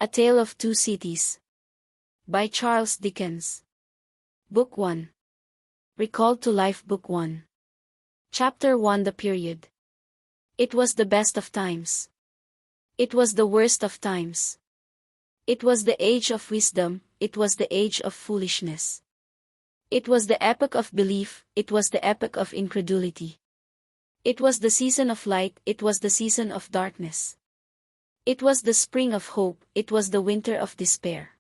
A Tale of Two Cities. By Charles Dickens. Book 1. Recalled to Life. Book 1. Chapter 1. The Period. It was the best of times. It was the worst of times. It was the age of wisdom, it was the age of foolishness. It was the epoch of belief, it was the epoch of incredulity. It was the season of light, it was the season of darkness. It was the spring of hope, it was the winter of despair.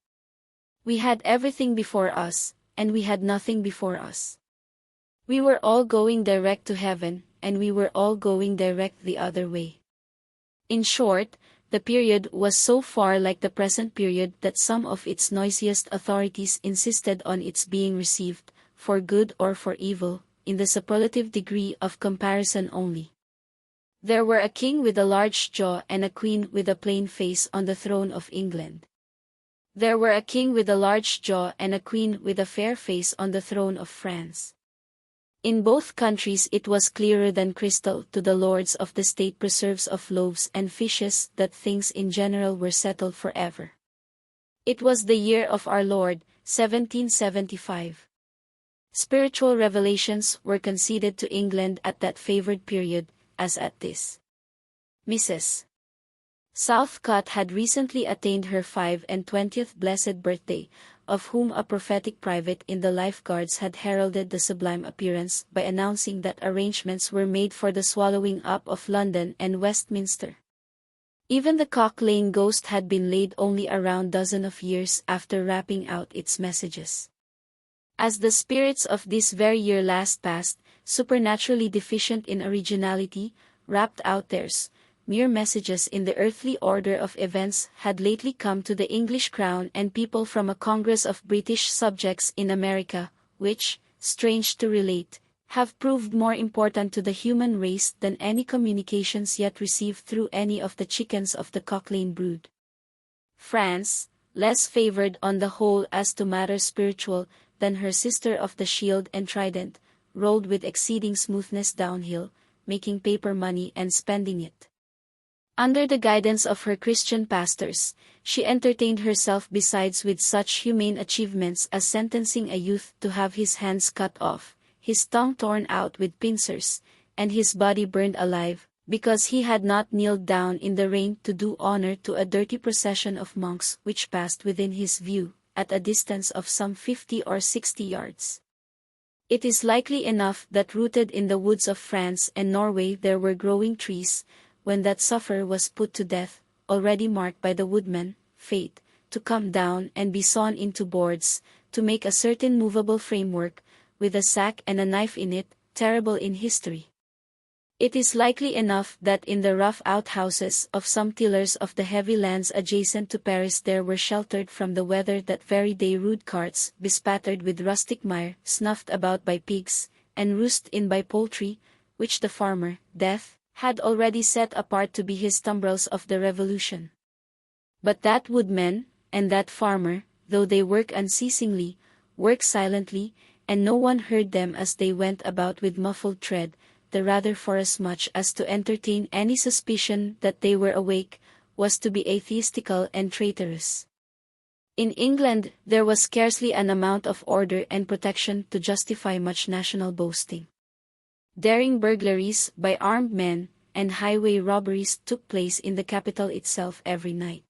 We had everything before us, and we had nothing before us. We were all going direct to heaven, and we were all going direct the other way. In short, the period was so far like the present period that some of its noisiest authorities insisted on its being received, for good or for evil, in the superlative degree of comparison only. There were a king with a large jaw and a queen with a plain face on the throne of England. There were a king with a large jaw and a queen with a fair face on the throne of France. In both countries it was clearer than crystal to the lords of the state preserves of loaves and fishes that things in general were settled forever. It was the year of our Lord, 1775. Spiritual revelations were conceded to England at that favored period, as at this. Mrs. Southcott had recently attained her 25th blessed birthday, of whom a prophetic private in the Life Guards had heralded the sublime appearance by announcing that arrangements were made for the swallowing up of London and Westminster. Even the Cock Lane ghost had been laid only a round dozen of years after rapping out its messages. As the spirits of this very year last past, supernaturally deficient in originality, rapped out theirs, mere messages in the earthly order of events had lately come to the English crown and people from a congress of British subjects in America, which, strange to relate, have proved more important to the human race than any communications yet received through any of the chickens of the Cock Lane brood. France, less favored on the whole as to matters spiritual than her sister of the Shield and Trident, rolled with exceeding smoothness downhill, making paper money and spending it. Under the guidance of her Christian pastors, she entertained herself besides with such humane achievements as sentencing a youth to have his hands cut off, his tongue torn out with pincers, and his body burned alive, because he had not kneeled down in the rain to do honor to a dirty procession of monks which passed within his view, at a distance of some 50 or 60 yards. It is likely enough that rooted in the woods of France and Norway there were growing trees, when that sufferer was put to death, already marked by the woodman, Fate, to come down and be sawn into boards, to make a certain movable framework, with a sack and a knife in it, terrible in history. It is likely enough that in the rough outhouses of some tillers of the heavy lands adjacent to Paris there were sheltered from the weather that very day rude carts, bespattered with rustic mire, snuffed about by pigs, and roosted in by poultry, which the farmer, Death, had already set apart to be his tumbrils of the Revolution. But that woodman, and that farmer, though they work unceasingly, work silently, and no one heard them as they went about with muffled tread, the rather forasmuch as to entertain any suspicion that they were awake, was to be atheistical and traitorous. In England there was scarcely an amount of order and protection to justify much national boasting. Daring burglaries by armed men, and highway robberies took place in the capital itself every night.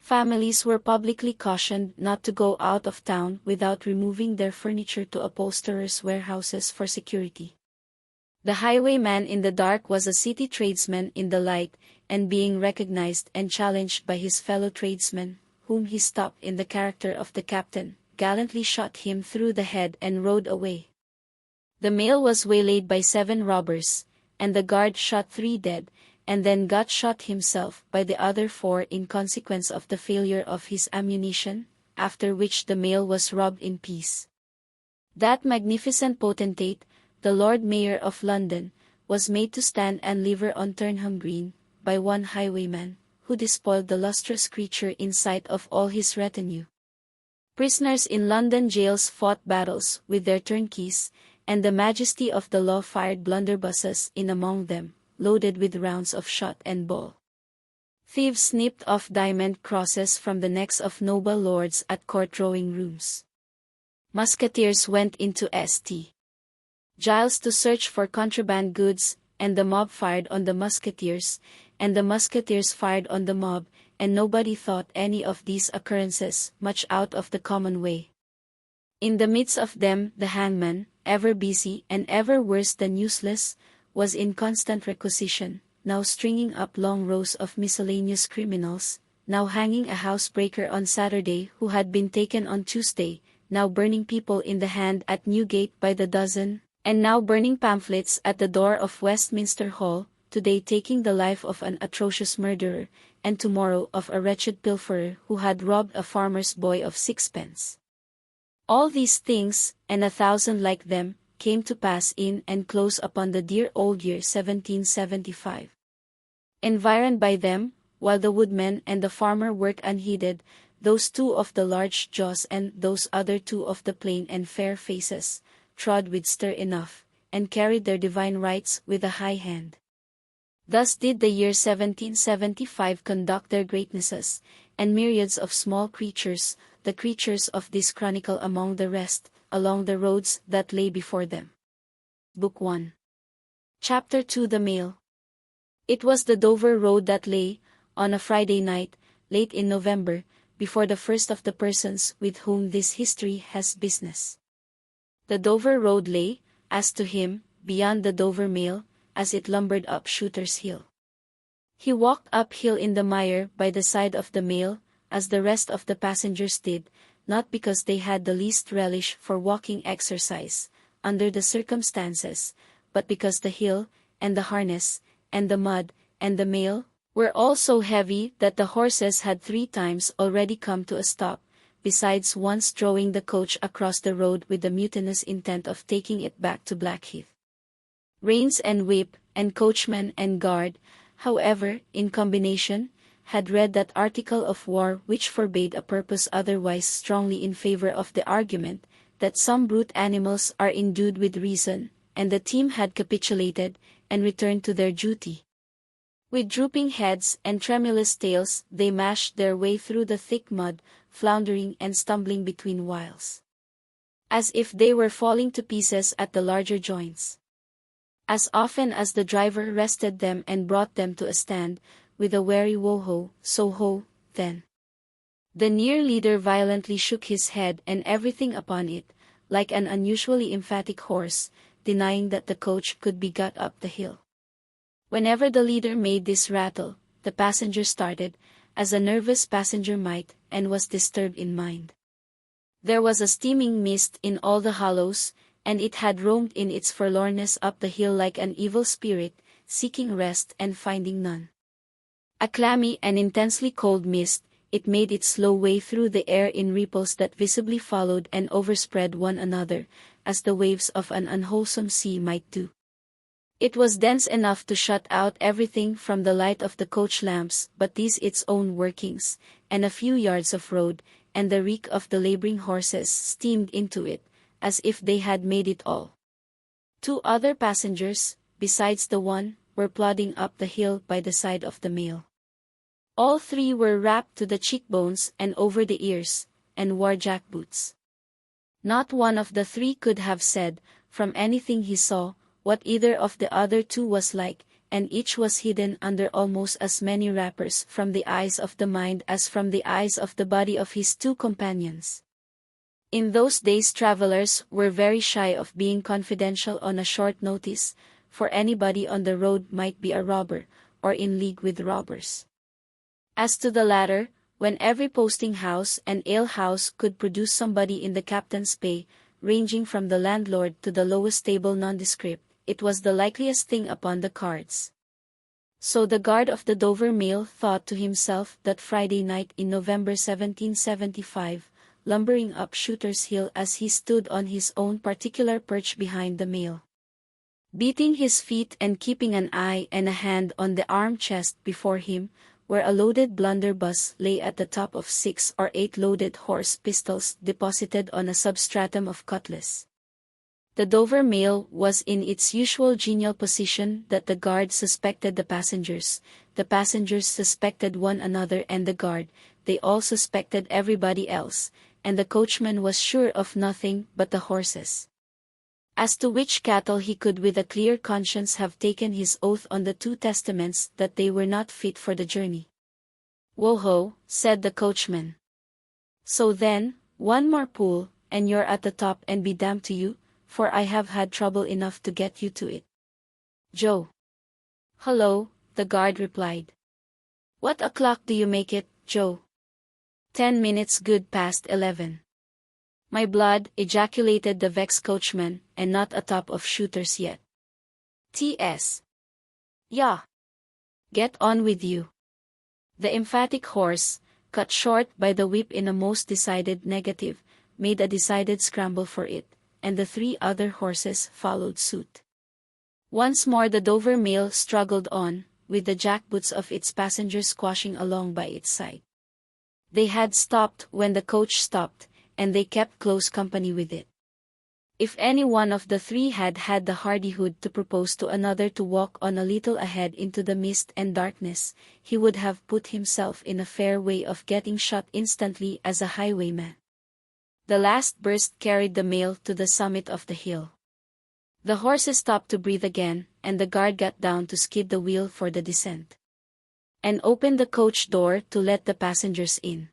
Families were publicly cautioned not to go out of town without removing their furniture to upholsterers' warehouses for security. The highwayman in the dark was a city tradesman in the light, and being recognized and challenged by his fellow tradesmen, whom he stopped in the character of the captain, gallantly shot him through the head and rode away. The mail was waylaid by 7 robbers, and the guard shot 3 dead, and then got shot himself by the other 4 in consequence of the failure of his ammunition, after which the mail was robbed in peace. That magnificent potentate, the Lord Mayor of London, was made to stand and deliver on Turnham Green, by one highwayman, who despoiled the lustrous creature in sight of all his retinue. Prisoners in London jails fought battles with their turnkeys, and the majesty of the law fired blunderbusses in among them, loaded with rounds of shot and ball. Thieves snipped off diamond crosses from the necks of noble lords at court drawing rooms. Musketeers went into St. Giles to search for contraband goods, and the mob fired on the musketeers, and the musketeers fired on the mob, and nobody thought any of these occurrences much out of the common way. In the midst of them the hangman, ever busy and ever worse than useless, was in constant requisition, now stringing up long rows of miscellaneous criminals, now hanging a housebreaker on Saturday who had been taken on Tuesday, now burning people in the hand at Newgate by the dozen, and now burning pamphlets at the door of Westminster Hall, today taking the life of an atrocious murderer, and tomorrow of a wretched pilferer who had robbed a farmer's boy of sixpence. All these things, and 1,000 like them, came to pass in and close upon the dear old year 1775. Environed by them, while the woodman and the farmer worked unheeded, those two of the large jaws and those other two of the plain and fair faces, trod with stir enough, and carried their divine rights with a high hand. Thus did the year 1775 conduct their greatnesses, and myriads of small creatures, the creatures of this chronicle among the rest, along the roads that lay before them. Book 1. Chapter 2. The Mail. It was the Dover Road that lay, on a Friday night, late in November, before the first of the persons with whom this history has business. The Dover Road lay, as to him, beyond the Dover Mail, as it lumbered up Shooter's Hill. He walked uphill in the mire by the side of the mail, as the rest of the passengers did, not because they had the least relish for walking exercise, under the circumstances, but because the hill, and the harness, and the mud, and the mail, were all so heavy that the horses had 3 times already come to a stop, besides once drawing the coach across the road with the mutinous intent of taking it back to Blackheath. Reins and whip, and coachman and guard, however, in combination, had read that article of war which forbade a purpose otherwise strongly in favor of the argument, that some brute animals are endued with reason, and the team had capitulated, and returned to their duty. With drooping heads and tremulous tails they mashed their way through the thick mud, floundering and stumbling between whiles, as if they were falling to pieces at the larger joints. As often as the driver rested them and brought them to a stand, with a wary wo-ho, so ho, then. The near leader violently shook his head and everything upon it, like an unusually emphatic horse, denying that the coach could be got up the hill. Whenever the leader made this rattle, the passenger started, as a nervous passenger might, and was disturbed in mind. There was a steaming mist in all the hollows, and it had roamed in its forlornness up the hill like an evil spirit, seeking rest and finding none. A clammy and intensely cold mist, it made its slow way through the air in ripples that visibly followed and overspread one another, as the waves of an unwholesome sea might do. It was dense enough to shut out everything from the light of the coach lamps but these its own workings, and a few yards of road, and the reek of the laboring horses steamed into it, as if they had made it all. 2 other passengers, besides the one, were plodding up the hill by the side of the mail. All 3 were wrapped to the cheekbones and over the ears, and wore jack-boots. Not one of the 3 could have said, from anything he saw, what either of the other 2 was like, and each was hidden under almost as many wrappers from the eyes of the mind as from the eyes of the body of his 2 companions. In those days travelers were very shy of being confidential on a short notice, for anybody on the road might be a robber, or in league with robbers. As to the latter, when every posting-house and ale-house could produce somebody in the captain's pay, ranging from the landlord to the lowest table nondescript, it was the likeliest thing upon the cards. So the guard of the Dover Mail thought to himself that Friday night in November 1775, lumbering up Shooter's Hill as he stood on his own particular perch behind the mail, beating his feet and keeping an eye and a hand on the arm-chest before him, where a loaded blunderbuss lay at the top of 6 or 8 loaded horse pistols deposited on a substratum of cutlass. The Dover mail was in its usual genial position that the guard suspected the passengers suspected one another, and the guard, they all suspected everybody else, and the coachman was sure of nothing but the horses. As to which cattle he could with a clear conscience have taken his oath on the 2 testaments that they were not fit for the journey. "Whoa-ho," said the coachman. "So then, one more pull, and you're at the top, and be damned to you, for I have had trouble enough to get you to it." "Joe." "Hello," the guard replied. "What o'clock do you make it, Joe?" 10 minutes good past 11. "My blood," ejaculated the vexed coachman, "and not a top of shooters yet." "T.S. "Yeah. Get on with you." The emphatic horse, cut short by the whip in a most decided negative, made a decided scramble for it, and the 3 other horses followed suit. Once more the Dover mail struggled on, with the jackboots of its passengers squashing along by its side. They had stopped when the coach stopped, and they kept close company with it. If any one of the 3 had had the hardihood to propose to another to walk on a little ahead into the mist and darkness, he would have put himself in a fair way of getting shot instantly as a highwayman. The last burst carried the mail to the summit of the hill. The horses stopped to breathe again, and the guard got down to skid the wheel for the descent, and opened the coach door to let the passengers in.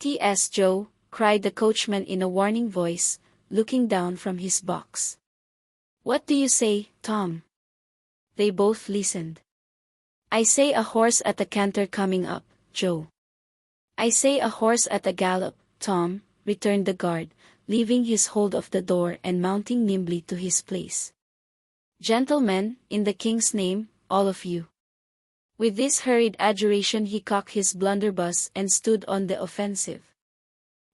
"T.S. Joe," cried the coachman in a warning voice, looking down from his box. "What do you say, Tom?" They both listened. "I say a horse at a canter coming up, Joe." "I say a horse at a gallop, Tom," returned the guard, leaving his hold of the door and mounting nimbly to his place. "Gentlemen, in the king's name, all of you." With this hurried adjuration he cocked his blunderbuss and stood on the offensive.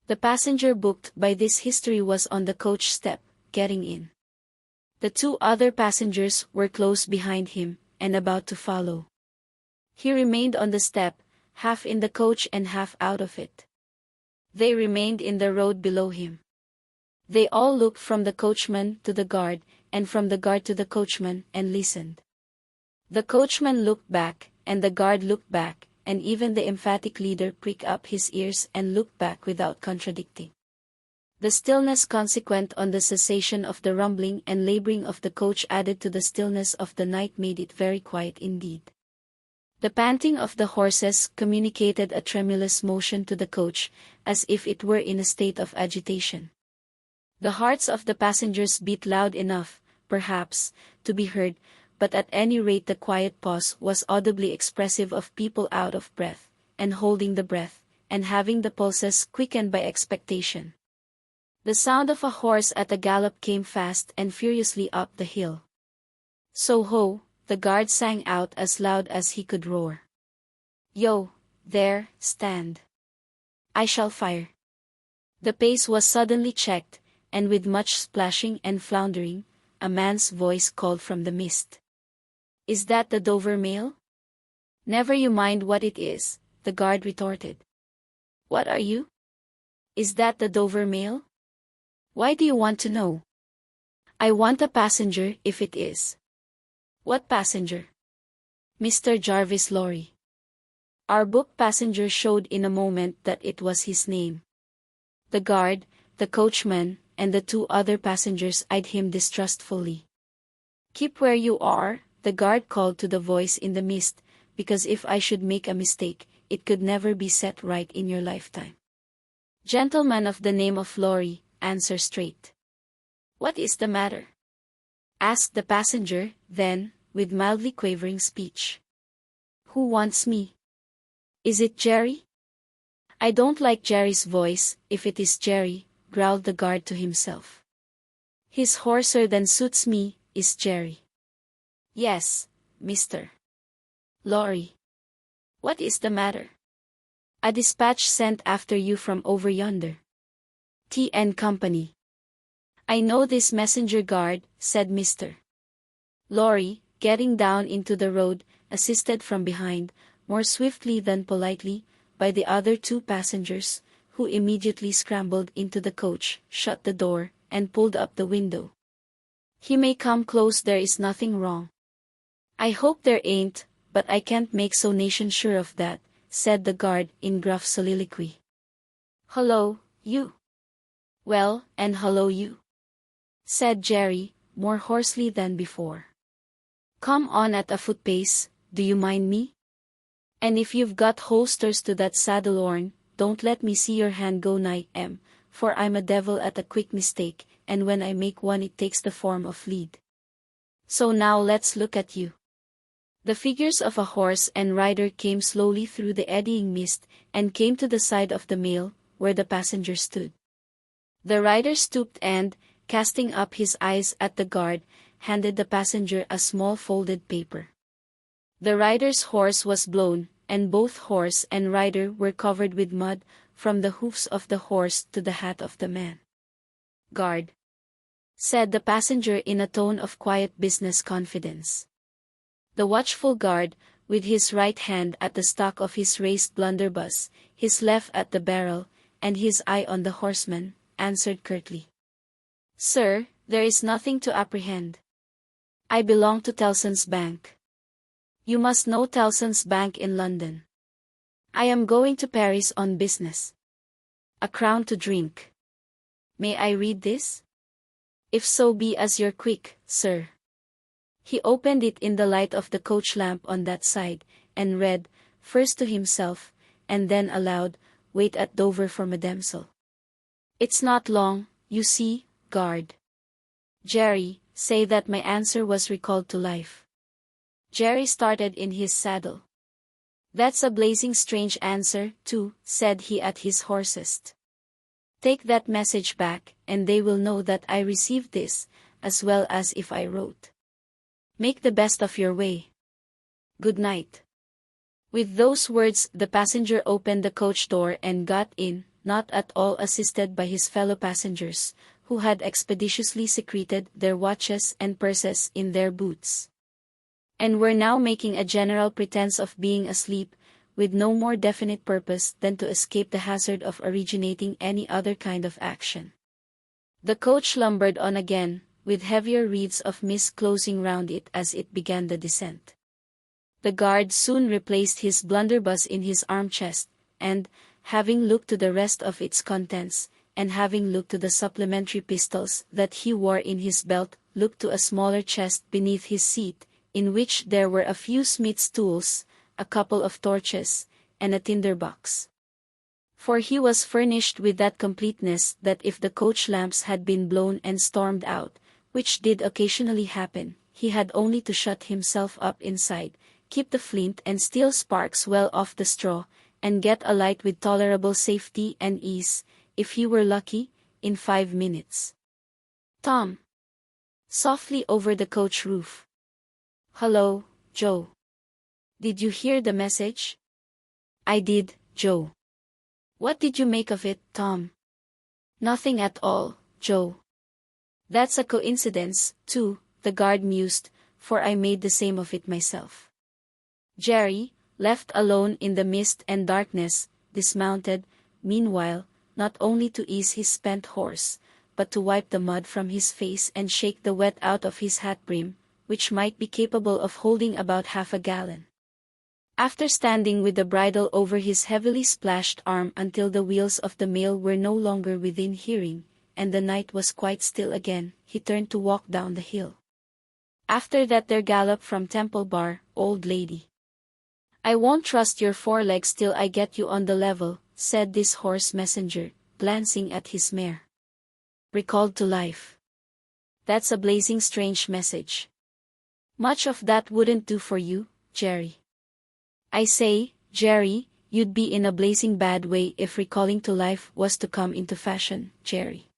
The passenger booked by this history was on the coach step, getting in. The 2 other passengers were close behind him, and about to follow. He remained on the step, half in the coach and half out of it. They remained in the road below him. They all looked from the coachman to the guard, and from the guard to the coachman, and listened. The coachman looked back, and the guard looked back, and even the emphatic leader pricked up his ears and looked back without contradicting. The stillness consequent on the cessation of the rumbling and laboring of the coach added to the stillness of the night made it very quiet indeed. The panting of the horses communicated a tremulous motion to the coach, as if it were in a state of agitation. The hearts of the passengers beat loud enough, perhaps, to be heard, but at any rate the quiet pause was audibly expressive of people out of breath, and holding the breath, and having the pulses quickened by expectation. The sound of a horse at a gallop came fast and furiously up the hill. "So ho!" the guard sang out as loud as he could roar. "Yo, there, stand. I shall fire." The pace was suddenly checked, and with much splashing and floundering, a man's voice called from the mist. "Is that the Dover mail?" "Never you mind what it is," the guard retorted. "What are you?" "Is that the Dover mail?" "Why do you want to know?" "I want a passenger if it is." "What passenger?" "Mr. Jarvis Lorry." Our book passenger showed in a moment that it was his name. The guard, the coachman, and the 2 other passengers eyed him distrustfully. "Keep where you are," the guard called to the voice in the mist, "because if I should make a mistake, it could never be set right in your lifetime." "Gentleman of the name of Lorry, answer straight." "What is the matter?" asked the passenger, then, with mildly quavering speech. "Who wants me? Is it Jerry?" "I don't like Jerry's voice, if it is Jerry," growled the guard to himself. "He's hoarser than suits me, is Jerry." "Yes, Mr. Lorry." "What is the matter?" "A dispatch sent after you from over yonder. T.N. Company." "I know this messenger guard," said Mr. Lorry, getting down into the road, assisted from behind, more swiftly than politely, by the other 2 passengers, who immediately scrambled into the coach, shut the door, and pulled up the window. He may come close, there is nothing wrong. I hope there ain't, but I can't make so nation sure of that, said the guard in gruff soliloquy. Hello, you. Well, and hello you, said Jerry, more hoarsely than before. Come on at a foot pace, do you mind me? And if you've got holsters to that saddle horn, don't let me see your hand go nigh 'em, for I'm a devil at a quick mistake, and when I make one it takes the form of lead. So now let's look at you. The figures of a horse and rider came slowly through the eddying mist, and came to the side of the mail, where the passenger stood. The rider stooped and, casting up his eyes at the guard, handed the passenger a small folded paper. The rider's horse was blown, and both horse and rider were covered with mud, from the hoofs of the horse to the hat of the man. Guard, said the passenger in a tone of quiet business confidence. The watchful guard, with his right hand at the stock of his raised blunderbuss, his left at the barrel, and his eye on the horseman, answered curtly. Sir, there is nothing to apprehend. I belong to Tellson's Bank. You must know Tellson's Bank in London. I am going to Paris on business. A crown to drink. May I read this? If so be as you're quick, sir. He opened it in the light of the coach lamp on that side, and read, first to himself, and then aloud, wait at Dover for Madamsel. It's not long, you see, guard. Jerry, say that my answer was recalled to life. Jerry started in his saddle. That's a blazing strange answer, too, said he at his hoarsest. Take that message back, and they will know that I received this, as well as if I wrote. Make the best of your way. Good night. With those words the passenger opened the coach door and got in, not at all assisted by his fellow passengers, who had expeditiously secreted their watches and purses in their boots, and were now making a general pretense of being asleep, with no more definite purpose than to escape the hazard of originating any other kind of action. The coach lumbered on again, with heavier wreaths of mist closing round it as it began the descent. The guard soon replaced his blunderbuss in his arm-chest, and, having looked to the rest of its contents, and having looked to the supplementary pistols that he wore in his belt, looked to a smaller chest beneath his seat, in which there were a few smith's tools, a couple of torches, and a tinder-box. For he was furnished with that completeness that if the coach lamps had been blown and stormed out, which did occasionally happen, he had only to shut himself up inside, keep the flint and steel sparks well off the straw, and get a light with tolerable safety and ease, if he were lucky, in 5 minutes. Tom. Softly over the coach roof. Hello, Joe. Did you hear the message? I did, Joe. What did you make of it, Tom? Nothing at all, Joe. That's a coincidence, too, the guard mused, for I made the same of it myself. Jerry, left alone in the mist and darkness, dismounted, meanwhile, not only to ease his spent horse, but to wipe the mud from his face and shake the wet out of his hat brim, which might be capable of holding about half a gallon. After standing with the bridle over his heavily splashed arm until the wheels of the mail were no longer within hearing, and the night was quite still again, he turned to walk down the hill. After that there galloped from Temple Bar, old lady. I won't trust your forelegs till I get you on the level, said this horse messenger, glancing at his mare. Recalled to life. That's a blazing strange message. Much of that wouldn't do for you, Jerry. I say, Jerry, you'd be in a blazing bad way if recalling to life was to come into fashion, Jerry.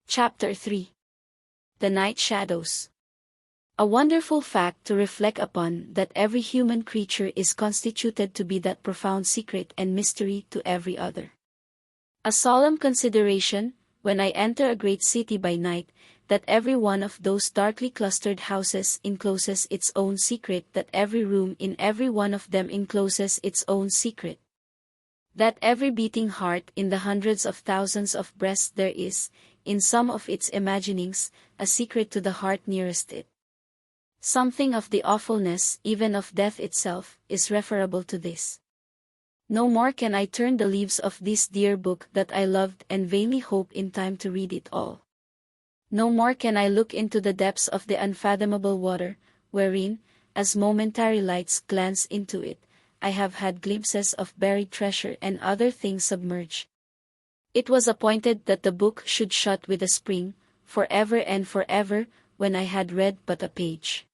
Chapter 3. The Night Shadows. A wonderful fact to reflect upon that every human creature is constituted to be that profound secret and mystery to every other. A solemn consideration, when I enter a great city by night, that every one of those darkly clustered houses encloses its own secret, that every room in every one of them encloses its own secret. That every beating heart in the hundreds of thousands of breasts there is, in some of its imaginings, a secret to the heart nearest it. Something of the awfulness, even of death itself, is referable to this. No more can I turn the leaves of this dear book that I loved and vainly hope in time to read it all. No more can I look into the depths of the unfathomable water, wherein, as momentary lights glance into it, I have had glimpses of buried treasure and other things submerged. It was appointed that the book should shut with a spring, forever and forever, when I had read but a page.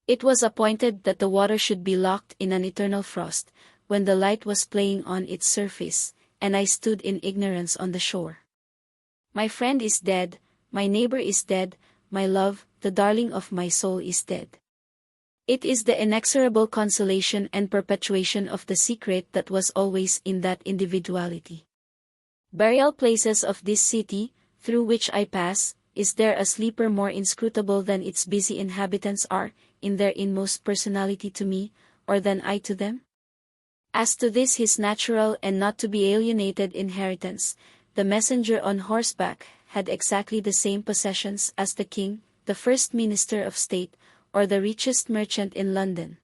It was appointed that the water should be locked in an eternal frost, when the light was playing on its surface, and I stood in ignorance on the shore. My friend is dead, my neighbor is dead, my love, the darling of my soul is dead. It is the inexorable consolation and perpetuation of the secret that was always in that individuality. Burial places of this city, through which I pass, is there a sleeper more inscrutable than its busy inhabitants are, in their inmost personality to me, or than I to them? As to this his natural and not to be alienated inheritance, the messenger on horseback had exactly the same possessions as the king, the first minister of state, or the richest merchant in London.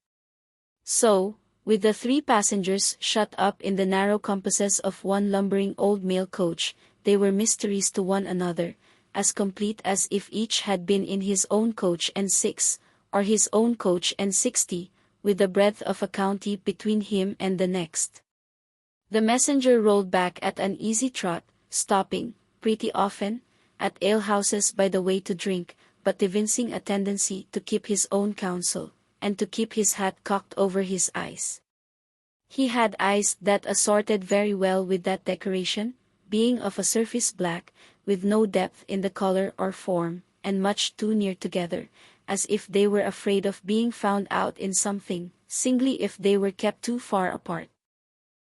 So, with the 3 passengers shut up in the narrow compasses of one lumbering old mail coach, they were mysteries to one another, as complete as if each had been in his own coach and 6, or his own coach and 60, with the breadth of a county between him and the next. The messenger rolled back at an easy trot, stopping, pretty often, at alehouses by the way to drink, but evincing a tendency to keep his own counsel, and to keep his hat cocked over his eyes. He had eyes that assorted very well with that decoration, being of a surface black, with no depth in the color or form, and much too near together, as if they were afraid of being found out in something, singly if they were kept too far apart.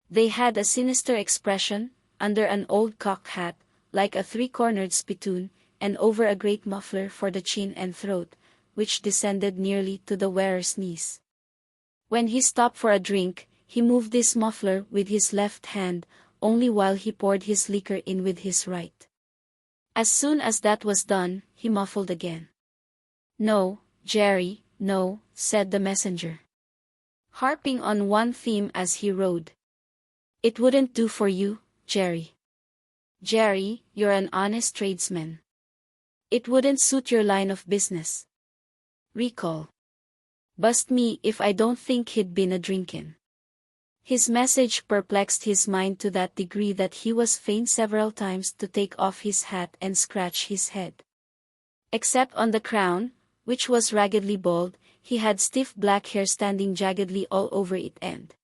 They had a sinister expression, under an old cocked hat, like a 3-cornered spittoon, and over a great muffler for the chin and throat, which descended nearly to the wearer's knees. When he stopped for a drink, he moved this muffler with his left hand, only while he poured his liquor in with his right. As soon as that was done, he muffled again. "No, Jerry, no," said the messenger, harping on one theme as he rode. "It wouldn't do for you, Jerry. Jerry, you're an honest tradesman. It wouldn't suit your line of business. Recall. Bust me if I don't think he'd been a drinkin'." His message perplexed his mind to that degree that he was fain several times to take off his hat and scratch his head. Except on the crown, which was raggedly bald, he had stiff black hair standing jaggedly all over it and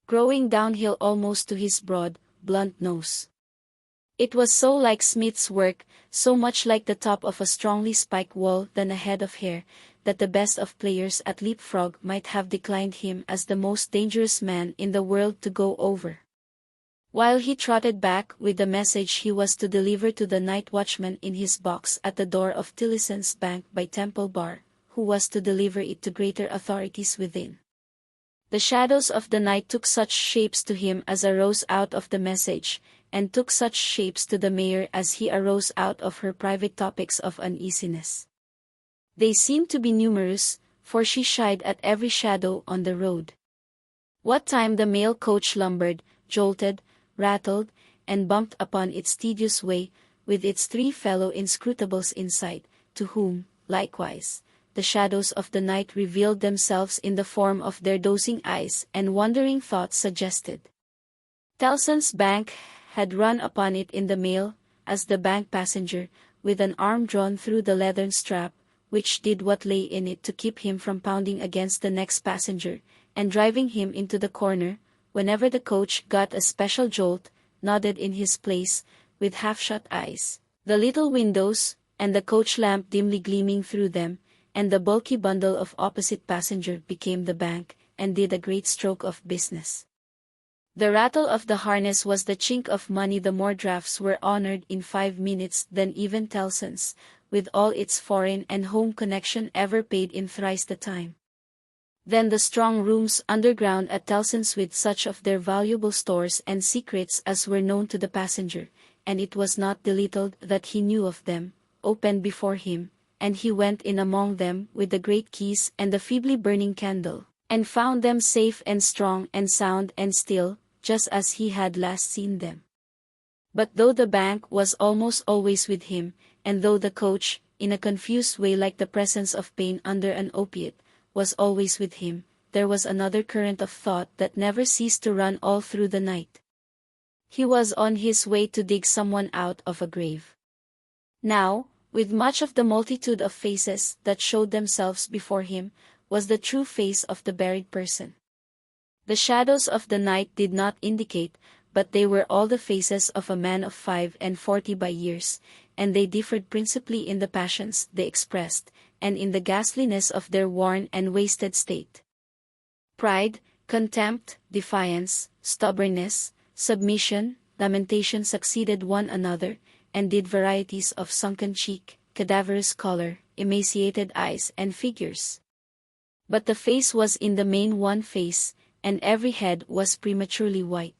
growing downhill almost to his broad, blunt nose. It was so like Smith's work, so much like the top of a strongly spiked wall than a head of hair, that the best of players at leapfrog might have declined him as the most dangerous man in the world to go over. While he trotted back with the message he was to deliver to the night watchman in his box at the door of Tillison's Bank by Temple Bar, who was to deliver it to greater authorities within. The shadows of the night took such shapes to him as arose out of the message, and took such shapes to the mayor as he arose out of her private topics of uneasiness. They seemed to be numerous, for she shied at every shadow on the road. What time the mail coach lumbered, jolted, rattled, and bumped upon its tedious way, with its 3 fellow inscrutables inside, to whom, likewise, the shadows of the night revealed themselves in the form of their dozing eyes and wandering thoughts suggested. Tellson's Bank had run upon it in the mail, as the bank passenger, with an arm drawn through the leathern strap, which did what lay in it to keep him from pounding against the next passenger, and driving him into the corner, whenever the coach got a special jolt, nodded in his place, with half-shut eyes, the little windows, and the coach lamp dimly gleaming through them, and the bulky bundle of opposite passenger became the bank, and did a great stroke of business. The rattle of the harness was the chink of money. The more drafts were honored in 5 minutes than even Tellson's, with all its foreign and home connection ever paid in thrice the time. Then the strong rooms underground at Tellson's with such of their valuable stores and secrets as were known to the passenger, and it was not the little that he knew of them, opened before him, and he went in among them with the great keys and the feebly burning candle, and found them safe and strong and sound and still, just as he had last seen them. But though the bank was almost always with him, and though the coach, in a confused way like the presence of pain under an opiate, was always with him, there was another current of thought that never ceased to run all through the night. He was on his way to dig someone out of a grave. Now, with much of the multitude of faces that showed themselves before him, was the true face of the buried person. The shadows of the night did not indicate, but they were all the faces of a man of 45 by years, and they differed principally in the passions they expressed, and in the ghastliness of their worn and wasted state. Pride, contempt, defiance, stubbornness, submission, lamentation succeeded one another, and did varieties of sunken cheek, cadaverous color, emaciated eyes and figures. But the face was in the main one face, and every head was prematurely white.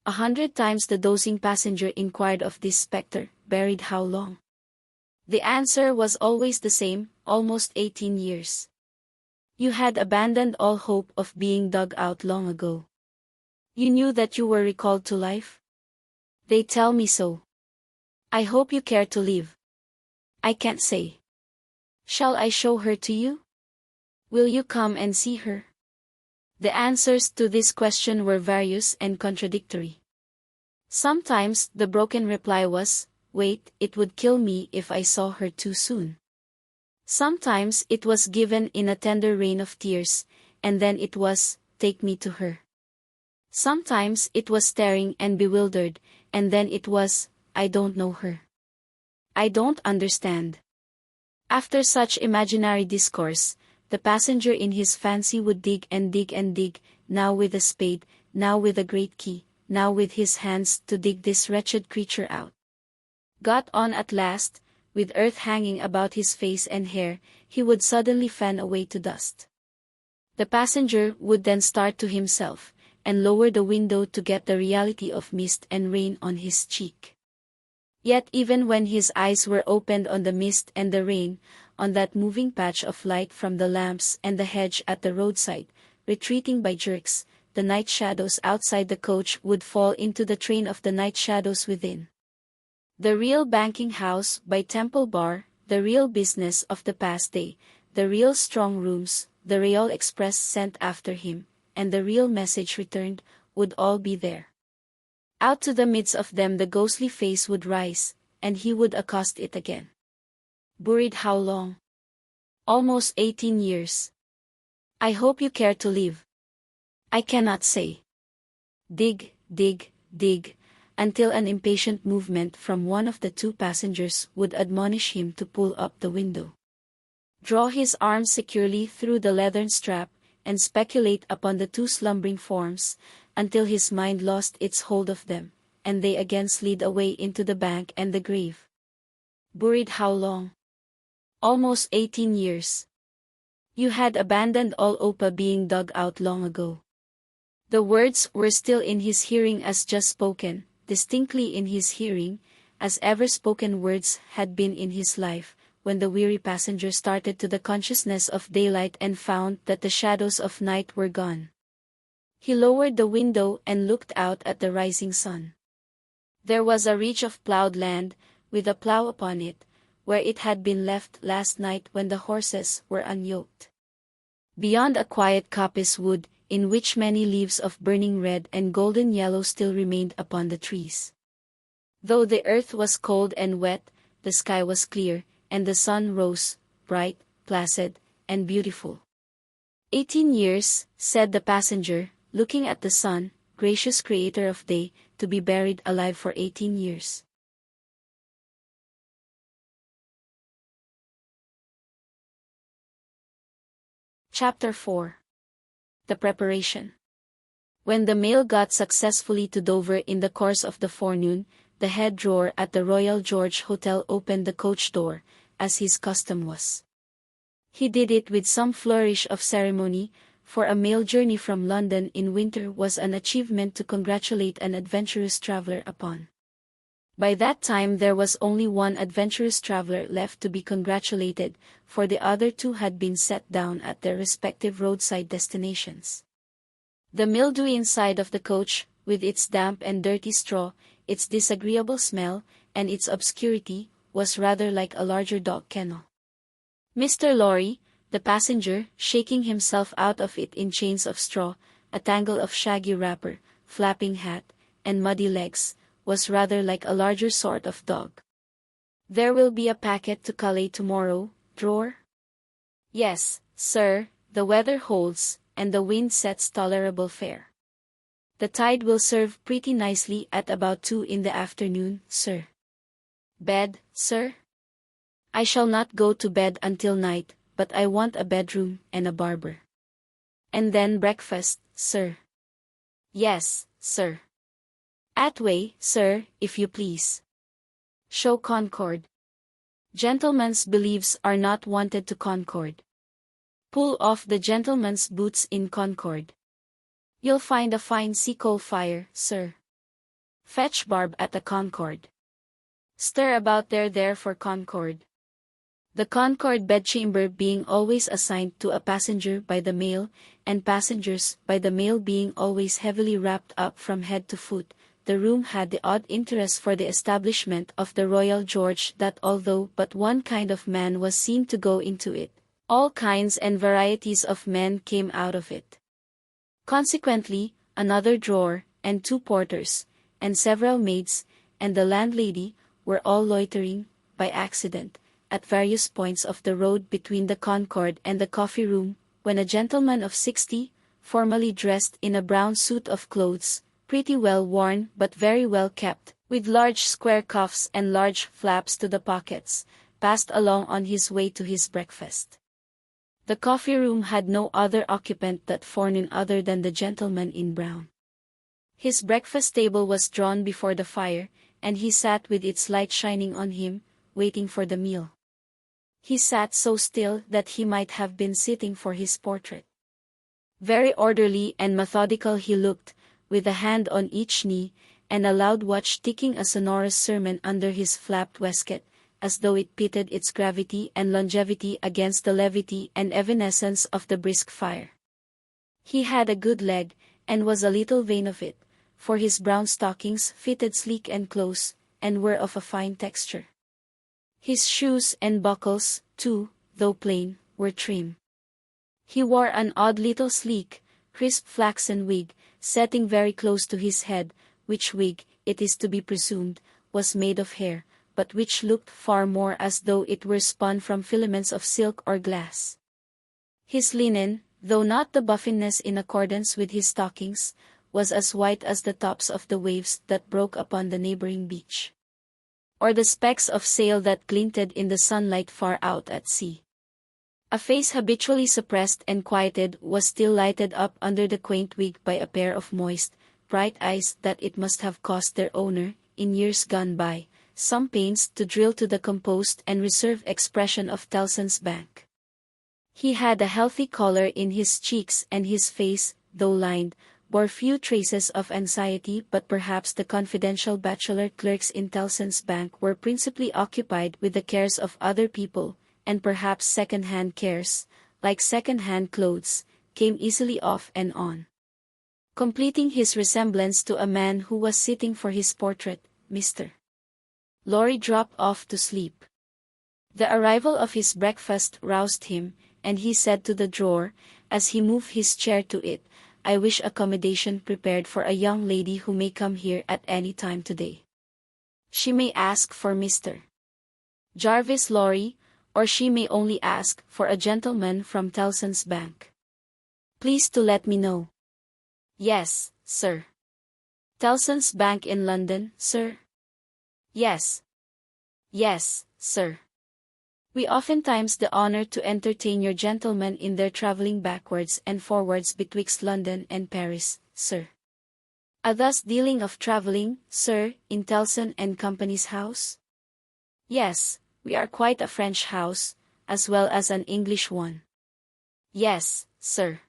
100 times the dozing passenger inquired of this spectre, buried how long? The answer was always the same, almost 18 years. You had abandoned all hope of being dug out long ago. You knew that you were recalled to life? They tell me so. I hope you care to live. I can't say. Shall I show her to you? Will you come and see her? The answers to this question were various and contradictory. Sometimes the broken reply was, "Wait, it would kill me if I saw her too soon." Sometimes it was given in a tender rain of tears, and then it was, "Take me to her." Sometimes it was staring and bewildered, and then it was, "I don't know her. I don't understand." After such imaginary discourse, the passenger in his fancy would dig and dig and dig, now with a spade, now with a great key, now with his hands to dig this wretched creature out. Got on at last, with earth hanging about his face and hair, he would suddenly fan away to dust. The passenger would then start to himself, and lower the window to get the reality of mist and rain on his cheek. Yet even when his eyes were opened on the mist and the rain, on that moving patch of light from the lamps and the hedge at the roadside, retreating by jerks, the night shadows outside the coach would fall into the train of the night shadows within. The real banking house by Temple Bar, the real business of the past day, the real strong rooms, the real express sent after him, and the real message returned, would all be there. Out to the midst of them the ghostly face would rise, and he would accost it again. Buried how long? Almost 18 years. I hope you care to live. I cannot say. Dig, dig, dig, until an impatient movement from one of the two passengers would admonish him to pull up the window. Draw his arms securely through the leathern strap, and speculate upon the two slumbering forms, until his mind lost its hold of them, and they again slid away into the bank and the grave. Buried how long? Almost 18 years. You had abandoned all hope of being dug out long ago. The words were still in his hearing as just spoken, distinctly in his hearing, as ever spoken words had been in his life, when the weary passenger started to the consciousness of daylight and found that the shadows of night were gone. He lowered the window and looked out at the rising sun. There was a reach of plowed land, with a plow upon it, where it had been left last night when the horses were unyoked. Beyond a quiet coppice wood, in which many leaves of burning red and golden yellow still remained upon the trees. Though the earth was cold and wet, the sky was clear, and the sun rose, bright, placid, and beautiful. 18 years, said the passenger, looking at the sun, gracious creator of day, to be buried alive for 18 years. Chapter 4. The Preparation. When the mail got successfully to Dover in the course of the forenoon, the head drawer at the Royal George Hotel opened the coach door, as his custom was. He did it with some flourish of ceremony, for a mail journey from London in winter was an achievement to congratulate an adventurous traveller upon. By that time there was only one adventurous traveller left to be congratulated, for the other two had been set down at their respective roadside destinations. The mildewy inside of the coach, with its damp and dirty straw, its disagreeable smell, and its obscurity, was rather like a larger dog kennel. Mr. Lorry, the passenger, shaking himself out of it in chains of straw, a tangle of shaggy wrapper, flapping hat, and muddy legs, was rather like a larger sort of dog. "There will be a packet to Calais tomorrow, drawer?" "Yes, sir, the weather holds, and the wind sets tolerable fair. The tide will serve pretty nicely at about 2 in the afternoon, sir." "Bed, sir?" "I shall not go to bed until night, but I want a bedroom and a barber." "And then breakfast, sir?" "Yes, sir." "Atway, sir, if you please." "Show Concord." "Gentlemen's beliefs are not wanted to Concord." "Pull off the gentleman's boots in Concord." "You'll find a fine sea-coal fire, sir." "Fetch Barb at the Concord." "Stir about there for Concord." The Concord bedchamber being always assigned to a passenger by the mail, and passengers by the mail being always heavily wrapped up from head to foot, the room had the odd interest for the establishment of the Royal George that although but one kind of man was seen to go into it, all kinds and varieties of men came out of it. Consequently, another drawer, and 2 porters, and several maids, and the landlady, were all loitering, by accident, at various points of the road between the Concord and the coffee room, when a gentleman of 60, formally dressed in a brown suit of clothes, pretty well worn but very well kept, with large square cuffs and large flaps to the pockets, passed along on his way to his breakfast. The coffee room had no other occupant that forenoon other than the gentleman in brown. His breakfast table was drawn before the fire, and he sat with its light shining on him, waiting for the meal. He sat so still that he might have been sitting for his portrait. Very orderly and methodical he looked, with a hand on each knee, and a loud watch ticking a sonorous sermon under his flapped waistcoat, as though it pitted its gravity and longevity against the levity and evanescence of the brisk fire. He had a good leg, and was a little vain of it, for his brown stockings fitted sleek and close, and were of a fine texture. His shoes and buckles, too, though plain, were trim. He wore an odd little sleek, crisp flaxen wig, setting very close to his head, which wig, it is to be presumed, was made of hair, but which looked far more as though it were spun from filaments of silk or glass. His linen, though not the buffiness in accordance with his stockings, was as white as the tops of the waves that broke upon the neighboring beach, or the specks of sail that glinted in the sunlight far out at sea. A face habitually suppressed and quieted was still lighted up under the quaint wig by a pair of moist, bright eyes that it must have cost their owner, in years gone by, some pains to drill to the composed and reserved expression of Tellson's Bank. He had a healthy color in his cheeks, and his face, though lined, bore few traces of anxiety, but perhaps the confidential bachelor clerks in Tellson's Bank were principally occupied with the cares of other people, and perhaps second-hand cares, like second-hand clothes, came easily off and on. Completing his resemblance to a man who was sitting for his portrait, Mr. Lorry dropped off to sleep. The arrival of his breakfast roused him, and he said to the drawer, as he moved his chair to it, "I wish accommodation prepared for a young lady who may come here at any time today. She may ask for Mr. Jarvis Lorry, or she may only ask for a gentleman from Tellson's Bank. Please to let me know." "Yes, sir." "Tellson's Bank in London, sir?" "Yes. Yes, sir. We oftentimes the honor to entertain your gentlemen in their travelling backwards and forwards betwixt London and Paris, sir." Thus dealing of travelling, sir, in Tellson and Company's house? Yes, we are quite a French house, as well as an English one. Yes, sir.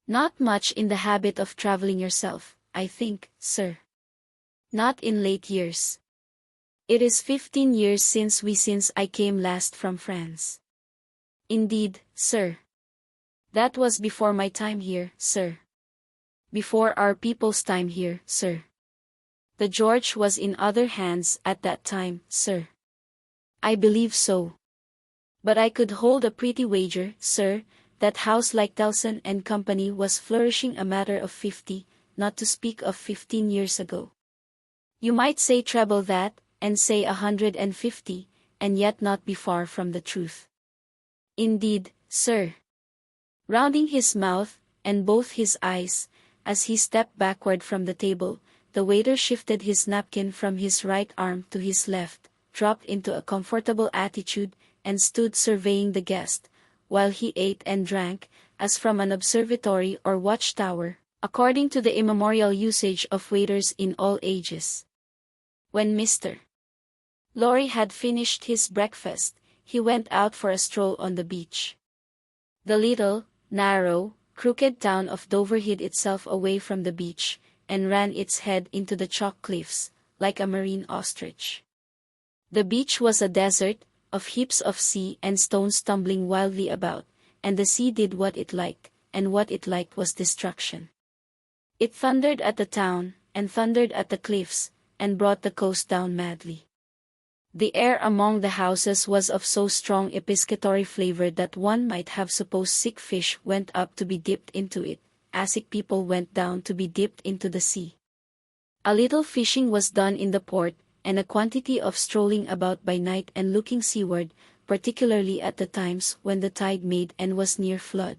Not much in the habit of travelling yourself, I think, sir. Not in late years. It is 15 years since I came last from France. Indeed, sir. That was before my time here, sir. Before our people's time here, sir. The George was in other hands at that time, sir. I believe so. But I could hold a pretty wager, sir, that house like Tellson and Company was flourishing a matter of 50, not to speak of 15 years ago. You might say treble that, and say 150, and yet not be far from the truth. Indeed, sir. Rounding his mouth, and both his eyes, as he stepped backward from the table, the waiter shifted his napkin from his right arm to his left, dropped into a comfortable attitude, and stood surveying the guest, while he ate and drank, as from an observatory or watchtower, according to the immemorial usage of waiters in all ages. When Mr. Lorry had finished his breakfast, he went out for a stroll on the beach. The little, narrow, crooked town of Dover hid itself away from the beach, and ran its head into the chalk cliffs, like a marine ostrich. The beach was a desert, of heaps of sea and stones tumbling wildly about, and the sea did what it liked, and what it liked was destruction. It thundered at the town, and thundered at the cliffs, and brought the coast down madly. The air among the houses was of so strong a piscatory flavor that one might have supposed sick fish went up to be dipped into it, as sick people went down to be dipped into the sea. A little fishing was done in the port, and a quantity of strolling about by night and looking seaward, particularly at the times when the tide made and was near flood.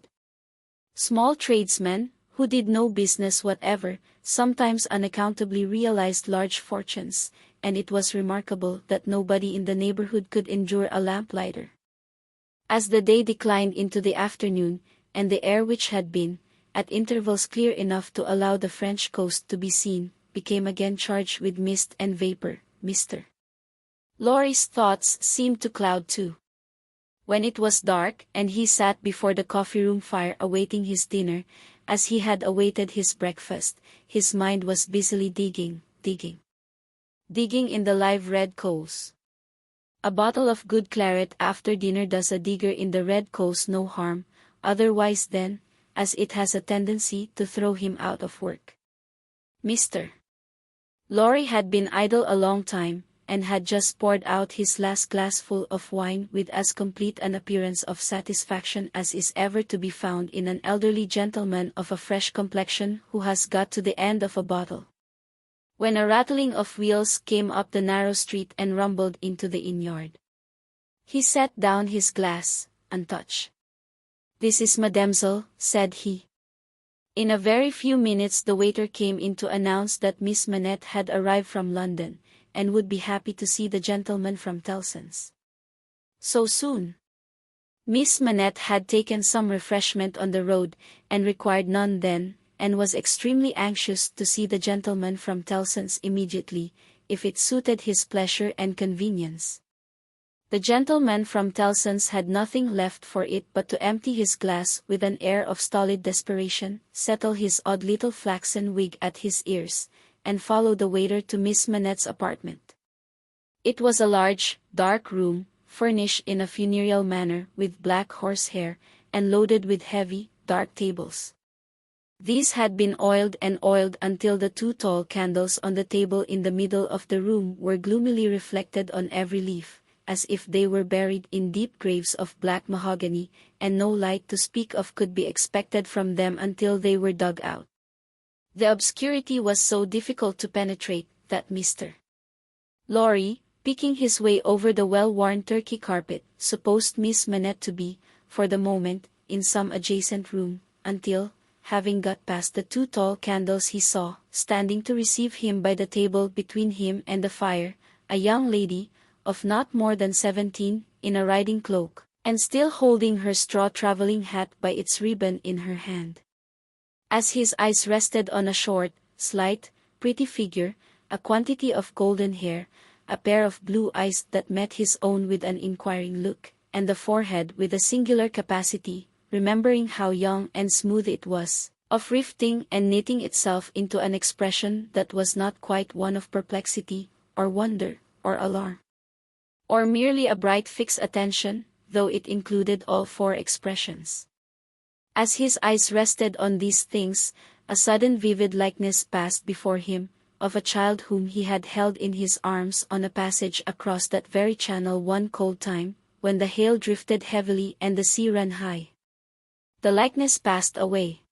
Small tradesmen, who did no business whatever, sometimes unaccountably realized large fortunes, and it was remarkable that nobody in the neighborhood could endure a lamplighter. As the day declined into the afternoon, and the air which had been, at intervals clear enough to allow the French coast to be seen, became again charged with mist and vapor, Mr. Lorry's thoughts seemed to cloud too. When it was dark and he sat before the coffee-room fire awaiting his dinner, as he had awaited his breakfast, his mind was busily digging in the live red coals. A bottle of good claret after dinner does a digger in the red coals no harm, otherwise than, as it has a tendency to throw him out of work. Mr. Lorry had been idle a long time, and had just poured out his last glassful of wine with as complete an appearance of satisfaction as is ever to be found in an elderly gentleman of a fresh complexion who has got to the end of a bottle, when a rattling of wheels came up the narrow street and rumbled into the inn-yard. He set down his glass, untouched. "This is Mademoiselle," said he. In a very few minutes the waiter came in to announce that Miss Manette had arrived from London, and would be happy to see the gentleman from Tellson's. So soon? Miss Manette had taken some refreshment on the road, and required none then, and was extremely anxious to see the gentleman from Tellson's immediately, if it suited his pleasure and convenience. The gentleman from Tellson's had nothing left for it but to empty his glass with an air of stolid desperation, settle his odd little flaxen wig at his ears, and follow the waiter to Miss Manette's apartment. It was a large, dark room, furnished in a funereal manner with black horsehair, and loaded with heavy, dark tables. These had been oiled and oiled until the two tall candles on the table in the middle of the room were gloomily reflected on every leaf, as if they were buried in deep graves of black mahogany, and no light to speak of could be expected from them until they were dug out. The obscurity was so difficult to penetrate, that Mr. Lorry, picking his way over the well-worn Turkey carpet, supposed Miss Manette to be, for the moment, in some adjacent room, until, having got past the two tall candles, he saw, standing to receive him by the table between him and the fire, a young lady, of not more than 17, in a riding cloak, and still holding her straw travelling hat by its ribbon in her hand. As his eyes rested on a short, slight, pretty figure, a quantity of golden hair, a pair of blue eyes that met his own with an inquiring look, and the forehead with a singular capacity, remembering how young and smooth it was, of rifting and knitting itself into an expression that was not quite one of perplexity, or wonder, or alarm, or merely a bright fixed attention, though it included all four expressions. As his eyes rested on these things, a sudden vivid likeness passed before him, of a child whom he had held in his arms on a passage across that very channel one cold time, when the hail drifted heavily and the sea ran high. The likeness passed away.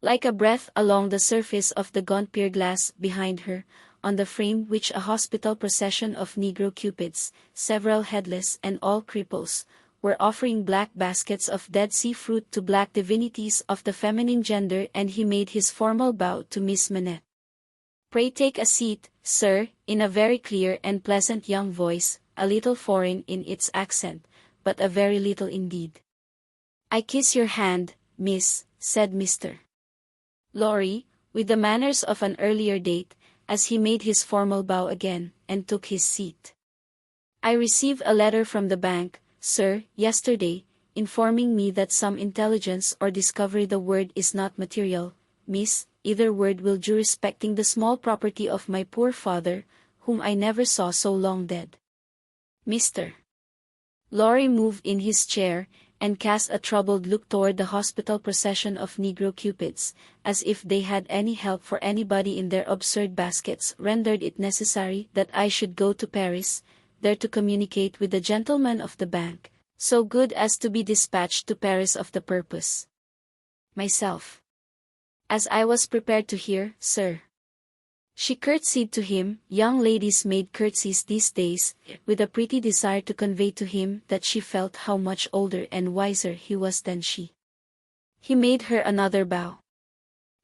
Like a breath along the surface of the gaunt pier glass behind her, on the frame which a hospital procession of Negro cupids, several headless and all cripples, were offering black baskets of Dead Sea fruit to black divinities of the feminine gender, and he made his formal bow to Miss Manette. "Pray take a seat, sir," in a very clear and pleasant young voice, a little foreign in its accent, but a very little indeed. "I kiss your hand, miss," said Mr. Lorry, with the manners of an earlier date, as he made his formal bow again, and took his seat. "I received a letter from the bank, sir, yesterday, informing me that some intelligence or discovery, the word is not material, miss, either word will do respecting the small property of my poor father, whom I never saw so long dead." Mr. Lorry moved in his chair, and cast a troubled look toward the hospital procession of Negro cupids, as if they had any help for anybody in their absurd baskets rendered it necessary that I should go to Paris, there to communicate with the gentleman of the bank, so good as to be dispatched to Paris of the purpose. Myself. As I was prepared to hear, sir. She curtsied to him. Young ladies made curtsies these days, with a pretty desire to convey to him that she felt how much older and wiser he was than she. He made her another bow.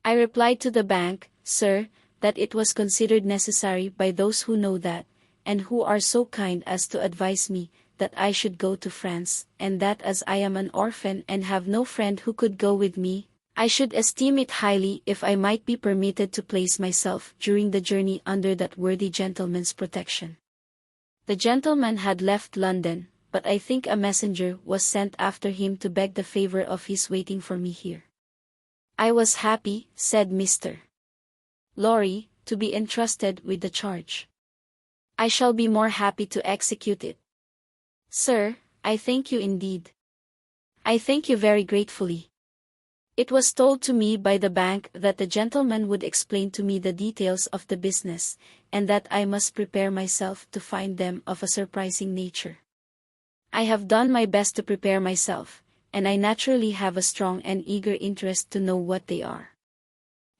"I replied to the bank, sir, that it was considered necessary by those who know that, and who are so kind as to advise me, that I should go to France, and that as I am an orphan and have no friend who could go with me, I should esteem it highly if I might be permitted to place myself during the journey under that worthy gentleman's protection." The gentleman had left London, but I think a messenger was sent after him to beg the favor of his waiting for me here. "I was happy," said Mr. Lorry, "to be entrusted with the charge. I shall be more happy to execute it. Sir, I thank you indeed. I thank you very gratefully. It was told to me by the bank that the gentleman would explain to me the details of the business, and that I must prepare myself to find them of a surprising nature. I have done my best to prepare myself, and I naturally have a strong and eager interest to know what they are."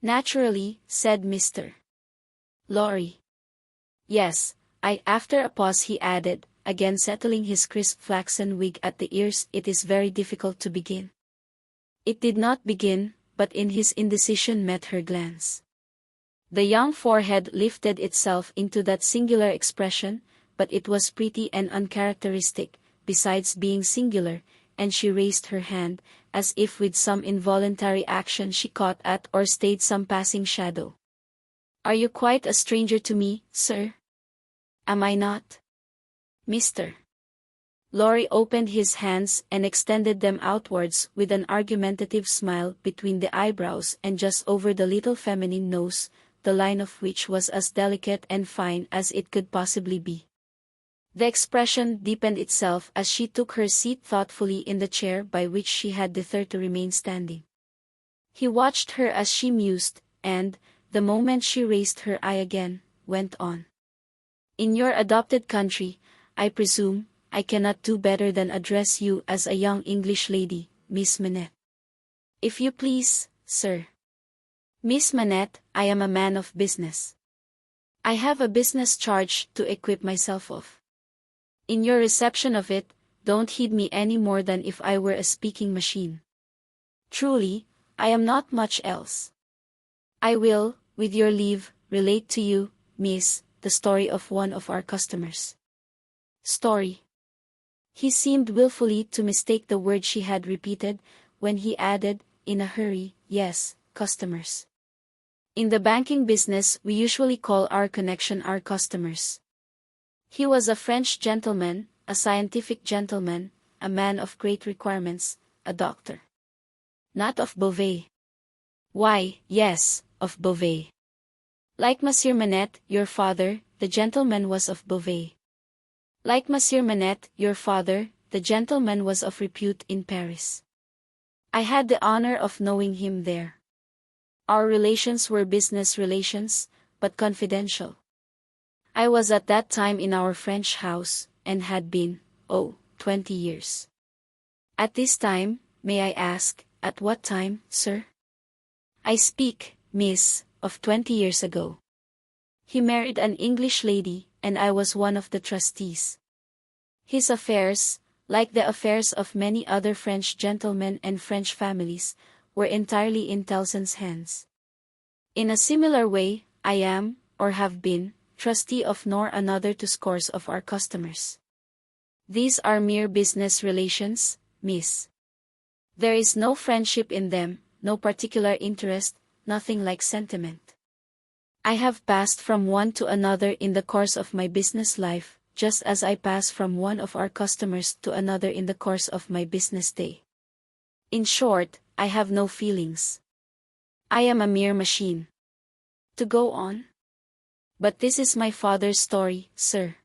"Naturally," said Mr. Lorry. "Yes, after a pause he added, again settling his crisp flaxen wig at the ears, "it is very difficult to begin." It did not begin, but in his indecision met her glance. The young forehead lifted itself into that singular expression, but it was pretty and uncharacteristic, besides being singular, and she raised her hand, as if with some involuntary action she caught at or stayed some passing shadow. "Are you quite a stranger to me, sir? Am I not?" Mr. Lorry opened his hands and extended them outwards with an argumentative smile between the eyebrows and just over the little feminine nose, the line of which was as delicate and fine as it could possibly be. The expression deepened itself as she took her seat thoughtfully in the chair by which she had determined to remain standing. He watched her as she mused, and, the moment she raised her eye again, went on. "In your adopted country, I presume, I cannot do better than address you as a young English lady, Miss Manette." "If you please, sir." "Miss Manette, I am a man of business. I have a business charge to equip myself of. In your reception of it, don't heed me any more than if I were a speaking machine. Truly, I am not much else. I will, with your leave, relate to you, miss, the story of one of our customers." "Story." He seemed wilfully to mistake the word she had repeated, when he added, in a hurry, "Yes, customers. In the banking business, we usually call our connection our customers. He was a French gentleman, a scientific gentleman, a man of great requirements, a doctor. Not of Beauvais. Why, yes, of Beauvais. Like Monsieur Manette, your father, the gentleman was of Beauvais. Like Monsieur Manette, your father, the gentleman was of repute in Paris. I had the honor of knowing him there. Our relations were business relations, but confidential. I was at that time in our French house, and had been, 20 years. At this time, may I ask, at what time, sir? I speak, miss, of 20 years ago. He married an English lady, and I was one of the trustees. His affairs, like the affairs of many other French gentlemen and French families, were entirely in Tellson's hands. In a similar way, I am, or have been, trustee of nor another to scores of our customers. These are mere business relations, miss. There is no friendship in them, no particular interest, nothing like sentiment. I have passed from one to another in the course of my business life, just as I pass from one of our customers to another in the course of my business day. In short, I have no feelings. I am a mere machine. To go on? But this is my father's story, sir.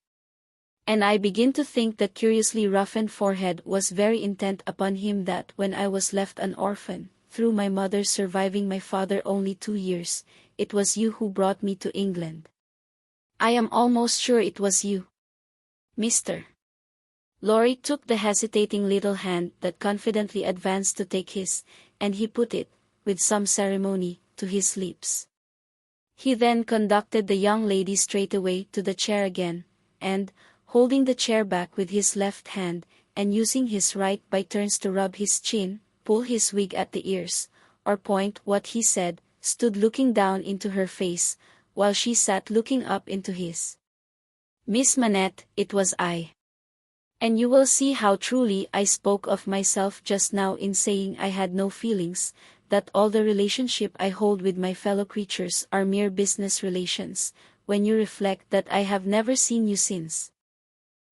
And I begin to think the curiously roughened forehead was very intent upon him that when I was left an orphan, through my mother surviving my father only 2 years, it was you who brought me to England. I am almost sure it was you. Mr. Lorry took the hesitating little hand that confidently advanced to take his, and he put it, with some ceremony, to his lips. He then conducted the young lady straightway to the chair again, and, holding the chair back with his left hand, and using his right by turns to rub his chin, pull his wig at the ears, or point what he said, stood looking down into her face, while she sat looking up into his. Miss Manette, it was I. And you will see how truly I spoke of myself just now in saying I had no feelings, that all the relationship I hold with my fellow creatures are mere business relations, when you reflect that I have never seen you since.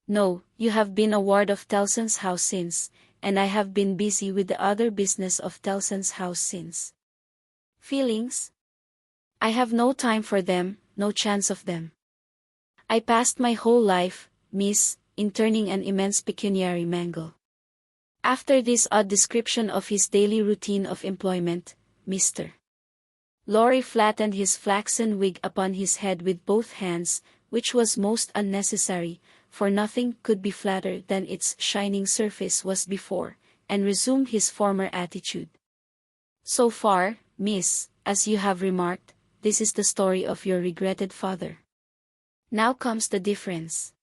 No, you have been a ward of Tellson's house since, and I have been busy with the other business of Tellson's house since. Feelings? I have no time for them, no chance of them. I passed my whole life, miss, in turning an immense pecuniary mangle. After this odd description of his daily routine of employment, Mr. Lorry flattened his flaxen wig upon his head with both hands, which was most unnecessary, for nothing could be flatter than its shining surface was before, and resumed his former attitude. So far, miss, as you have remarked, this is the story of your regretted father. Now comes the difference.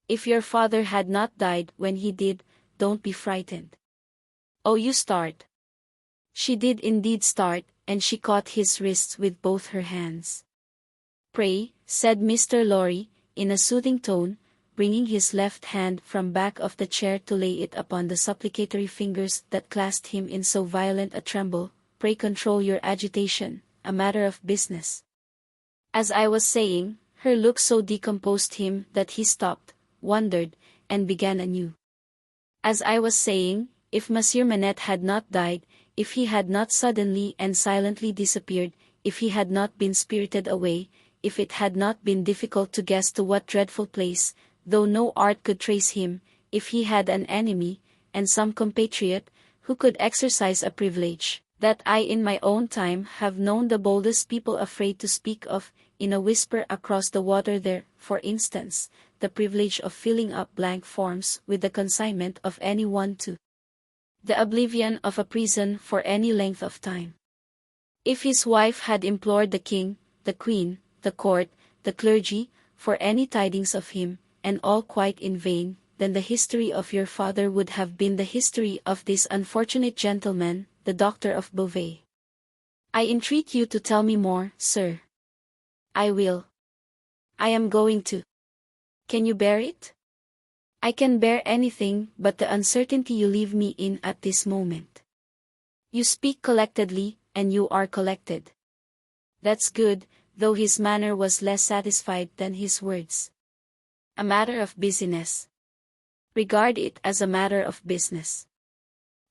If your father had not died when he did, don't be frightened. Oh, you start. She did indeed start, and she caught his wrists with both her hands. Pray, said Mr. Lorry, in a soothing tone, bringing his left hand from back of the chair to lay it upon the supplicatory fingers that clasped him in so violent a tremble, pray control your agitation, a matter of business. As I was saying, her look so decomposed him that he stopped, wondered, and began anew. As I was saying, if Monsieur Manette had not died, if he had not suddenly and silently disappeared, if he had not been spirited away, if it had not been difficult to guess to what dreadful place, though no art could trace him, if he had an enemy, and some compatriot, who could exercise a privilege, that I in my own time have known the boldest people afraid to speak of, in a whisper across the water there, for instance, the privilege of filling up blank forms with the consignment of any one to the oblivion of a prison for any length of time. If his wife had implored the king, the queen, the court, the clergy, for any tidings of him, and all quite in vain, then the history of your father would have been the history of this unfortunate gentleman, the doctor of Beauvais. I entreat you to tell me more, sir. I will. I am going to. Can you bear it? I can bear anything but the uncertainty you leave me in at this moment. You speak collectedly, and you are collected. That's good, though his manner was less satisfied than his words. A matter of business. Regard it as a matter of business.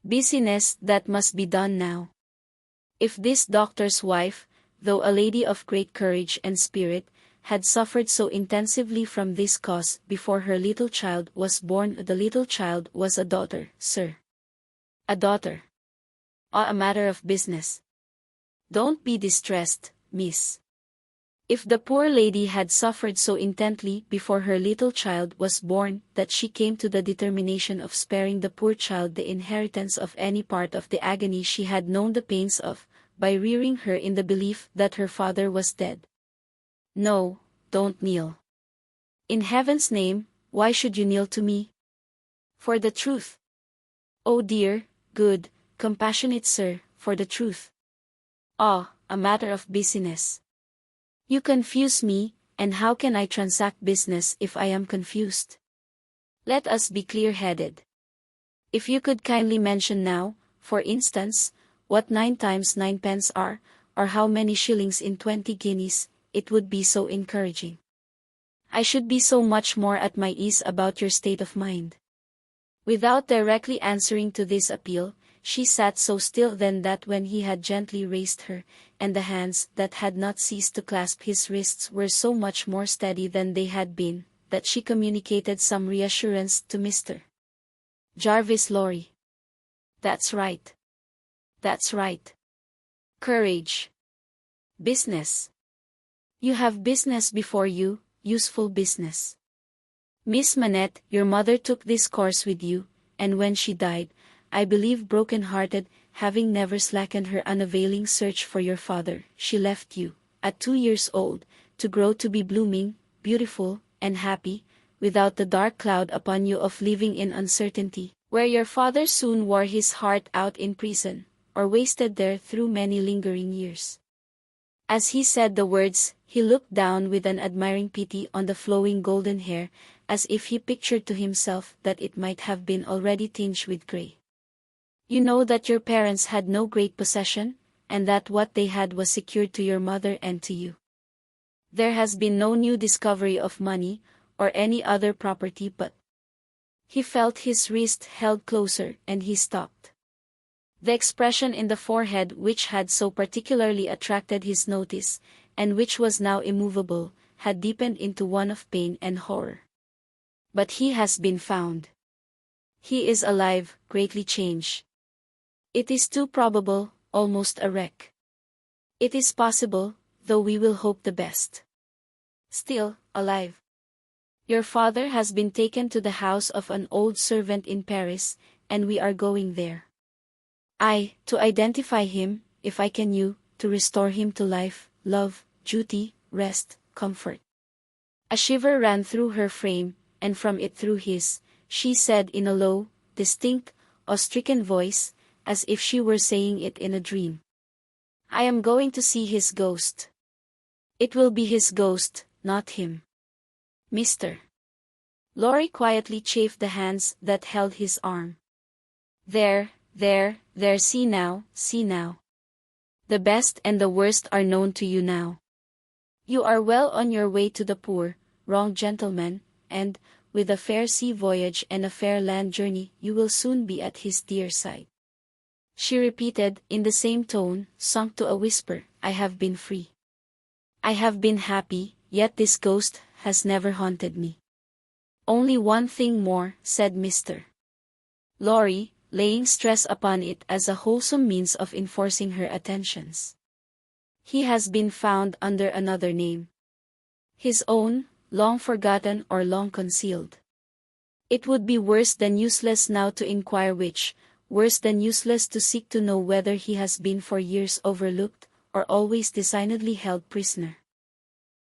Business that must be done now. If this doctor's wife, though a lady of great courage and spirit, had suffered so intensively from this cause before her little child was born, the little child was a daughter, sir. A daughter. A matter of business. Don't be distressed, miss. If the poor lady had suffered so intently before her little child was born that she came to the determination of sparing the poor child the inheritance of any part of the agony she had known the pains of, by rearing her in the belief that her father was dead. No, don't kneel. In heaven's name, why should you kneel to me? For the truth. Oh dear, good, compassionate sir, for the truth. Ah, a matter of business. You confuse me, and how can I transact business if I am confused? Let us be clear-headed. If you could kindly mention now, for instance, what 9 times 9 pence are, or how many shillings in 20 guineas, it would be so encouraging. I should be so much more at my ease about your state of mind. Without directly answering to this appeal, she sat so still then that when he had gently raised her, and the hands that had not ceased to clasp his wrists were so much more steady than they had been, that she communicated some reassurance to Mr. Jarvis Lorry. That's right. That's right. Courage. Business. You have business before you, useful business. Miss Manette, your mother took this course with you, and when she died, I believe broken-hearted, having never slackened her unavailing search for your father, she left you, at 2 years old, to grow to be blooming, beautiful, and happy, without the dark cloud upon you of living in uncertainty, where your father soon wore his heart out in prison, or wasted there through many lingering years. As he said the words, he looked down with an admiring pity on the flowing golden hair, as if he pictured to himself that it might have been already tinged with grey. You know that your parents had no great possession, and that what they had was secured to your mother and to you. There has been no new discovery of money, or any other property but. He felt his wrist held closer and he stopped. The expression in the forehead which had so particularly attracted his notice, and which was now immovable, had deepened into one of pain and horror. But he has been found. He is alive, greatly changed. It is too probable, almost a wreck. It is possible, though we will hope the best. Still, alive. Your father has been taken to the house of an old servant in Paris, and we are going there. To identify him, if I can to restore him to life, love, duty, rest, comfort. A shiver ran through her frame, and from it through his, she said in a low, distinct, awe-stricken voice, as if she were saying it in a dream. I am going to see his ghost. It will be his ghost, not him. Mr. Lorry quietly chafed the hands that held his arm. There, see now, see now. The best and the worst are known to you now. You are well on your way to the poor, wronged gentleman, and, with a fair sea voyage and a fair land journey, you will soon be at his dear side. She repeated, in the same tone, sunk to a whisper, I have been free. I have been happy, yet this ghost has never haunted me. Only one thing more, said Mr. Lorry, laying stress upon it as a wholesome means of enforcing her attentions. He has been found under another name. His own, long forgotten or long concealed. It would be worse than useless now to inquire which, worse than useless to seek to know whether he has been for years overlooked, or always designedly held prisoner.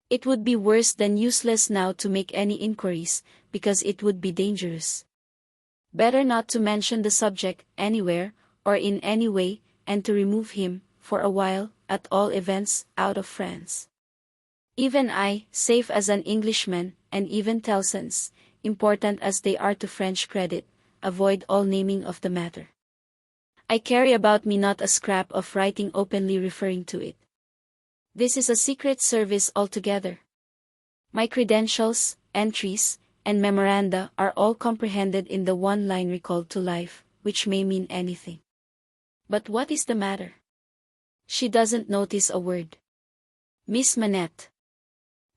It would be worse than useless now to make any inquiries, because it would be dangerous. Better not to mention the subject anywhere, or in any way, and to remove him, for a while, at all events, out of France. Even I, safe as an Englishman, and even Tellson's, important as they are to French credit, avoid all naming of the matter. I carry about me not a scrap of writing openly referring to it. This is a secret service altogether. My credentials, entries, and memoranda are all comprehended in the one line recalled to life, which may mean anything. But what is the matter? She doesn't notice a word. Miss Manette.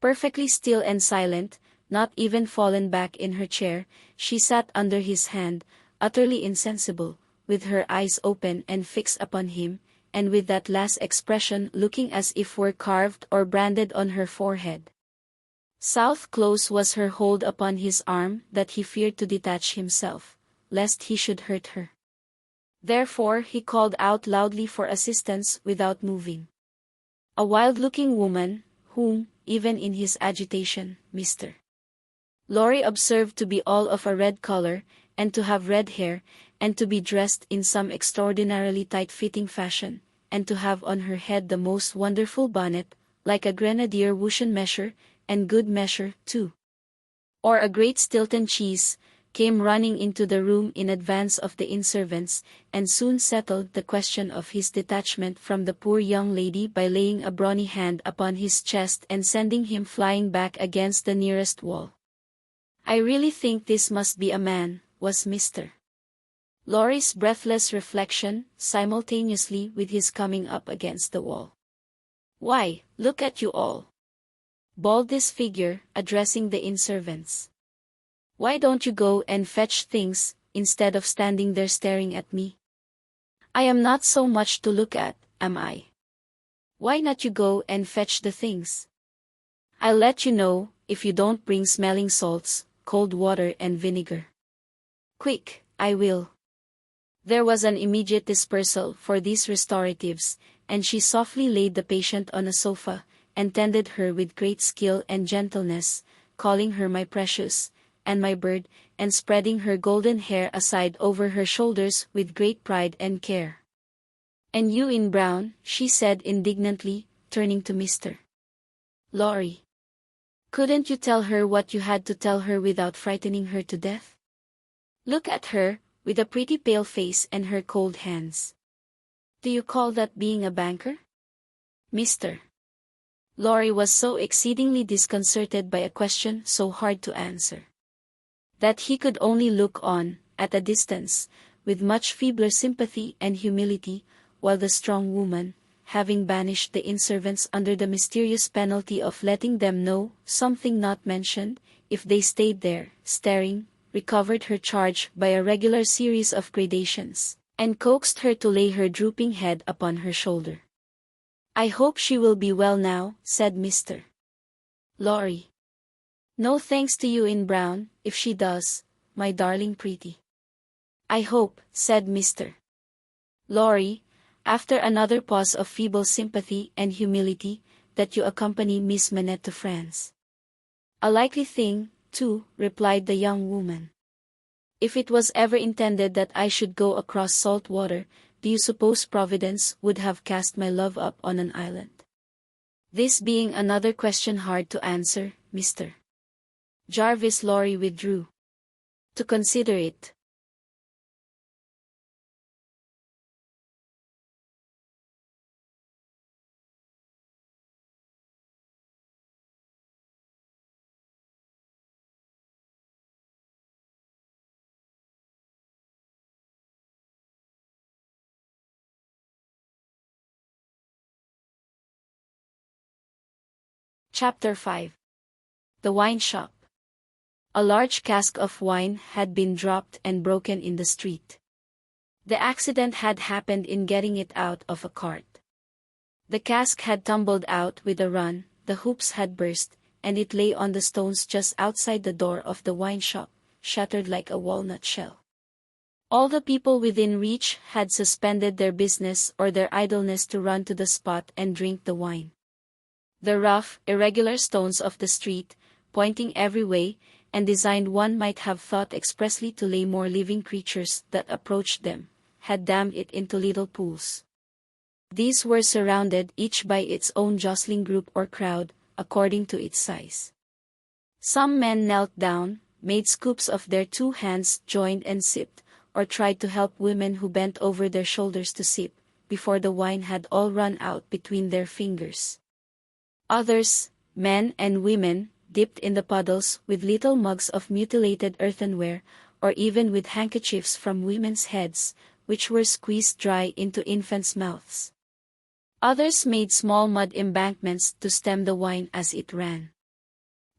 Perfectly still and silent, not even fallen back in her chair, she sat under his hand, utterly insensible, with her eyes open and fixed upon him, and with that last expression looking as if were carved or branded on her forehead. South close was her hold upon his arm that he feared to detach himself, lest he should hurt her. Therefore he called out loudly for assistance without moving. A wild-looking woman, whom, even in his agitation, Mr. Lorry observed to be all of a red color, and to have red hair, and to be dressed in some extraordinarily tight-fitting fashion, and to have on her head the most wonderful bonnet, like a grenadier wooden measure, and good measure, too, or a great Stilton cheese, came running into the room in advance of the inn-servants, and soon settled the question of his detachment from the poor young lady by laying a brawny hand upon his chest and sending him flying back against the nearest wall. I really think this must be a man, was Mr. Lorry's breathless reflection, simultaneously with his coming up against the wall. Why, look at you all! Bawled this figure, addressing the inn-servants. Why don't you go and fetch things, instead of standing there staring at me? I am not so much to look at, am I? Why not you go and fetch the things? I'll let you know, if you don't bring smelling salts, cold water and vinegar. Quick, I will. There was an immediate dispersal for these restoratives, and she softly laid the patient on a sofa, and tended her with great skill and gentleness, calling her my precious, and my bird, and spreading her golden hair aside over her shoulders with great pride and care. And you in brown, she said indignantly, turning to Mr. Lorry. Couldn't you tell her what you had to tell her without frightening her to death? Look at her, with a pretty pale face and her cold hands. Do you call that being a banker? Mr. Lorry was so exceedingly disconcerted by a question so hard to answer, that he could only look on, at a distance, with much feebler sympathy and humility, while the strong woman, having banished the inn-servants under the mysterious penalty of letting them know something not mentioned, if they stayed there, staring, recovered her charge by a regular series of gradations, and coaxed her to lay her drooping head upon her shoulder. I hope she will be well now, said Mr. Lorry. No thanks to you in brown, if she does, my darling pretty. I hope, said Mr. Lorry, after another pause of feeble sympathy and humility, that you accompany Miss Manette to France. A likely thing, too, replied the young woman. If it was ever intended that I should go across salt water, do you suppose Providence would have cast my love up on an island? This being another question hard to answer, Mr. Jarvis Lorry withdrew to consider it. Chapter 5. The Wine Shop. A large cask of wine had been dropped and broken in the street. The accident had happened in getting it out of a cart. The cask had tumbled out with a run, the hoops had burst, and it lay on the stones just outside the door of the wine shop, shattered like a walnut shell. All the people within reach had suspended their business or their idleness to run to the spot and drink the wine. The rough, irregular stones of the street, pointing every way, and designed one might have thought expressly to lay more living creatures that approached them, had dammed it into little pools. These were surrounded each by its own jostling group or crowd, according to its size. Some men knelt down, made scoops of their 2 hands joined and sipped, or tried to help women who bent over their shoulders to sip, before the wine had all run out between their fingers. Others, men and women, dipped in the puddles with little mugs of mutilated earthenware, or even with handkerchiefs from women's heads, which were squeezed dry into infants' mouths. Others made small mud embankments to stem the wine as it ran.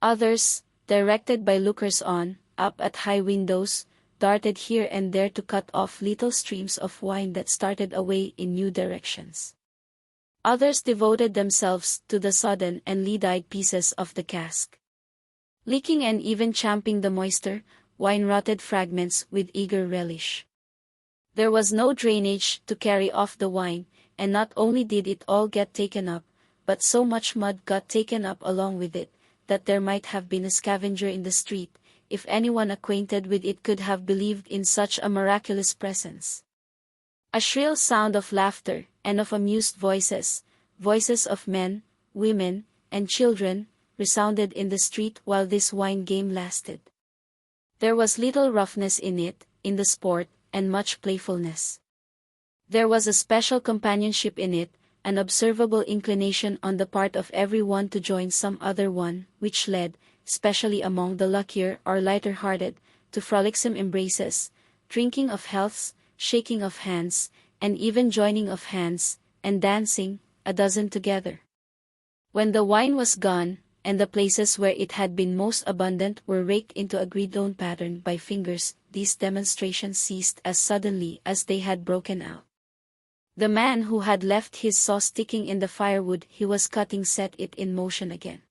Others, directed by lookers-on, up at high windows, darted here and there to cut off little streams of wine that started away in new directions. Others devoted themselves to the sodden and lead-eyed pieces of the cask, licking and even champing the moister, wine-rotted fragments with eager relish. There was no drainage to carry off the wine, and not only did it all get taken up, but so much mud got taken up along with it, that there might have been a scavenger in the street, if anyone acquainted with it could have believed in such a miraculous presence. A shrill sound of laughter, and of amused voices, voices of men, women, and children, resounded in the street while this wine game lasted. There was little roughness in it, in the sport, and much playfulness. There was a special companionship in it, an observable inclination on the part of every one to join some other one, which led, especially among the luckier or lighter-hearted, to frolicsome embraces, drinking of healths, shaking of hands, and even joining of hands, and dancing, a dozen together. When the wine was gone, and the places where it had been most abundant were raked into a agreed-on pattern by fingers, these demonstrations ceased as suddenly as they had broken out. The man who had left his saw sticking in the firewood he was cutting set it in motion again.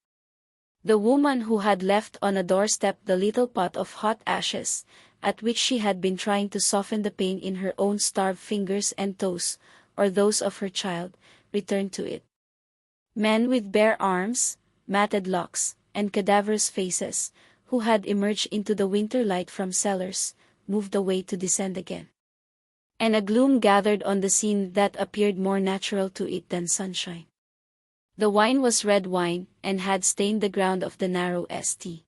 The woman who had left on a doorstep the little pot of hot ashes, at which she had been trying to soften the pain in her own starved fingers and toes, or those of her child, returned to it. Men with bare arms, matted locks, and cadaverous faces, who had emerged into the winter light from cellars, moved away to descend again. And a gloom gathered on the scene that appeared more natural to it than sunshine. The wine was red wine, and had stained the ground of the narrow St.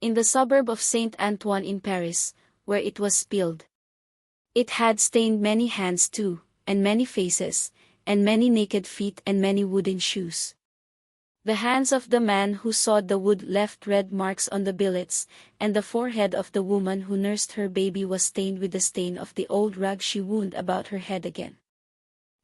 in the suburb of Saint Antoine in Paris, where it was spilled. It had stained many hands too, and many faces, and many naked feet and many wooden shoes. The hands of the man who sawed the wood left red marks on the billets, and the forehead of the woman who nursed her baby was stained with the stain of the old rag she wound about her head again.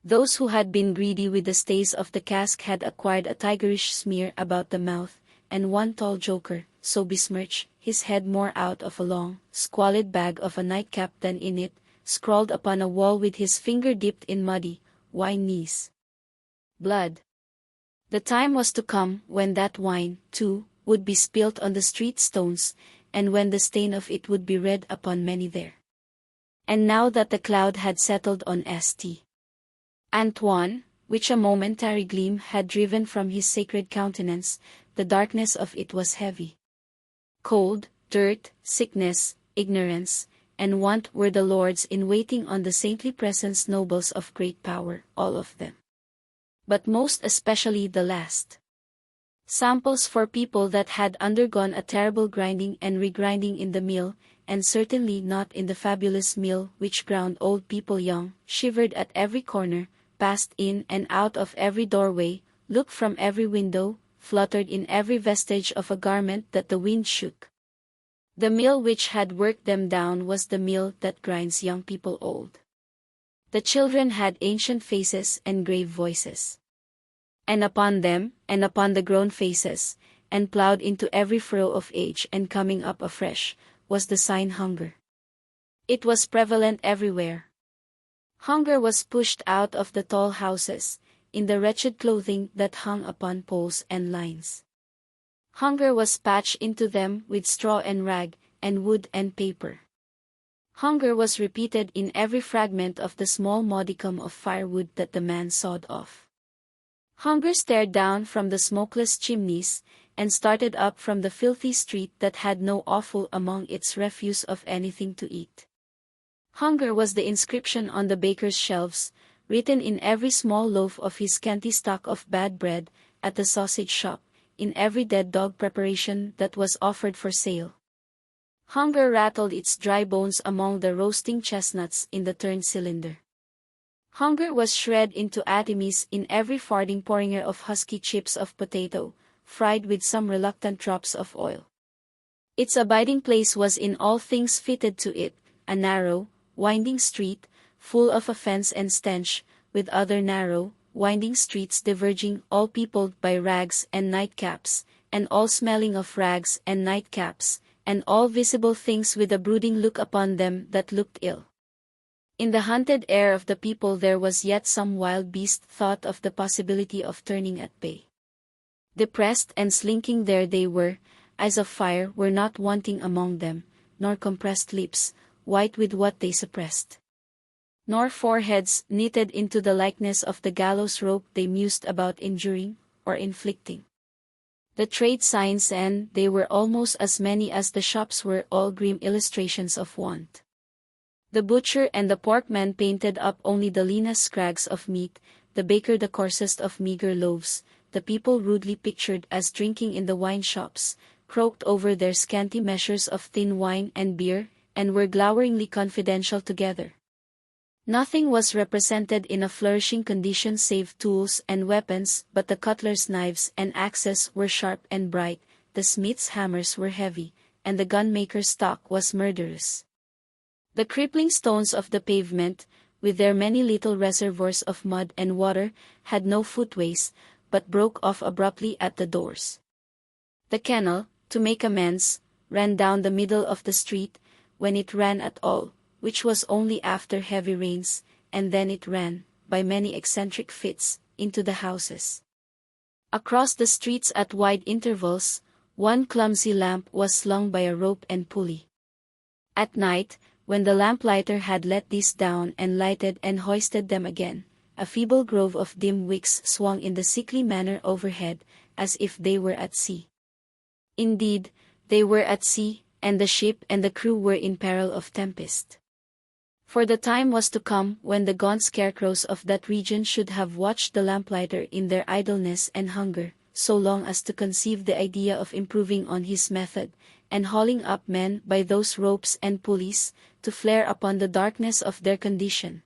Those who had been greedy with the stays of the cask had acquired a tigerish smear about the mouth, and one tall joker, so besmirched, his head more out of a long, squalid bag of a nightcap than in it, scrawled upon a wall with his finger dipped in muddy, wine knees. Blood. The time was to come when that wine, too, would be spilt on the street stones, and when the stain of it would be read upon many there. And now that the cloud had settled on St. Antoine, which a momentary gleam had driven from his sacred countenance, the darkness of it was heavy. Cold, dirt, sickness, ignorance, and want were the lords in waiting on the saintly presence nobles of great power, all of them. But most especially the last. Samples for people that had undergone a terrible grinding and regrinding in the mill, and certainly not in the fabulous mill which ground old people young, shivered at every corner, passed in and out of every doorway, looked from every window, fluttered in every vestige of a garment that the wind shook. The mill which had worked them down was the mill that grinds young people old. The children had ancient faces and grave voices. And upon them, and upon the grown faces, and ploughed into every furrow of age and coming up afresh, was the sign hunger. It was prevalent everywhere. Hunger was pushed out of the tall houses, in the wretched clothing that hung upon poles and lines. Hunger was patched into them with straw and rag, and wood and paper. Hunger was repeated in every fragment of the small modicum of firewood that the man sawed off. Hunger stared down from the smokeless chimneys, and started up from the filthy street that had no offal among its refuse of anything to eat. Hunger was the inscription on the baker's shelves, written in every small loaf of his scanty stock of bad bread, at the sausage shop, in every dead dog preparation that was offered for sale. Hunger rattled its dry bones among the roasting chestnuts in the turned cylinder. Hunger was shred into atoms in every farthing porringer of husky chips of potato, fried with some reluctant drops of oil. Its abiding place was in all things fitted to it, a narrow, winding street, full of offense and stench, with other narrow, winding streets diverging, all peopled by rags and nightcaps, and all smelling of rags and nightcaps, and all visible things with a brooding look upon them that looked ill. In the hunted air of the people there was yet some wild beast thought of the possibility of turning at bay. Depressed and slinking there they were, eyes of fire were not wanting among them, nor compressed lips, white with what they suppressed. Nor foreheads knitted into the likeness of the gallows rope they mused about enduring, or inflicting. The trade signs and they were almost as many as the shops were all grim illustrations of want. The butcher and the porkman painted up only the leanest scrags of meat, the baker the coarsest of meager loaves, the people rudely pictured as drinking in the wine shops, croaked over their scanty measures of thin wine and beer, and were gloweringly confidential together. Nothing was represented in a flourishing condition save tools and weapons, but the cutler's knives and axes were sharp and bright, the smith's hammers were heavy, and the gunmaker's stock was murderous. The crippling stones of the pavement, with their many little reservoirs of mud and water, had no footways, but broke off abruptly at the doors. The kennel, to make amends, ran down the middle of the street, when it ran at all, which was only after heavy rains, and then it ran, by many eccentric fits, into the houses. Across the streets at wide intervals, one clumsy lamp was slung by a rope and pulley. At night, when the lamplighter had let these down and lighted and hoisted them again, a feeble grove of dim wicks swung in the sickly manner overhead, as if they were at sea. Indeed, they were at sea, and the ship and the crew were in peril of tempest. For the time was to come when the gaunt scarecrows of that region should have watched the lamplighter in their idleness and hunger, so long as to conceive the idea of improving on his method, and hauling up men by those ropes and pulleys, to flare upon the darkness of their condition.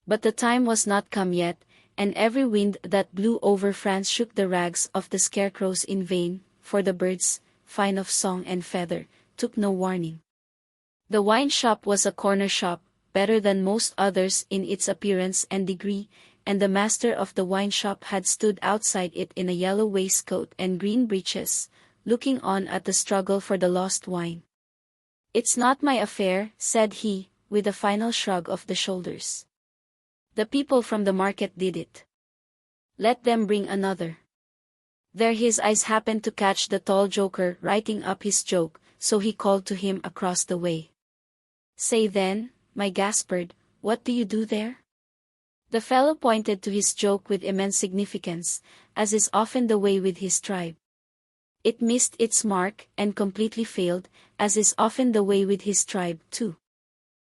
But the time was not come yet, and every wind that blew over France shook the rags of the scarecrows in vain, for the birds, fine of song and feather, took no warning. The wine shop was a corner shop, better than most others in its appearance and degree, and the master of the wine shop had stood outside it in a yellow waistcoat and green breeches, looking on at the struggle for the lost wine. "It's not my affair," said he, with a final shrug of the shoulders. "The people from the market did it. Let them bring another." There his eyes happened to catch the tall joker writing up his joke, so he called to him across the way. "Say then, my Gaspard, what do you do there?" The fellow pointed to his joke with immense significance, as is often the way with his tribe. It missed its mark and completely failed, as is often the way with his tribe, too.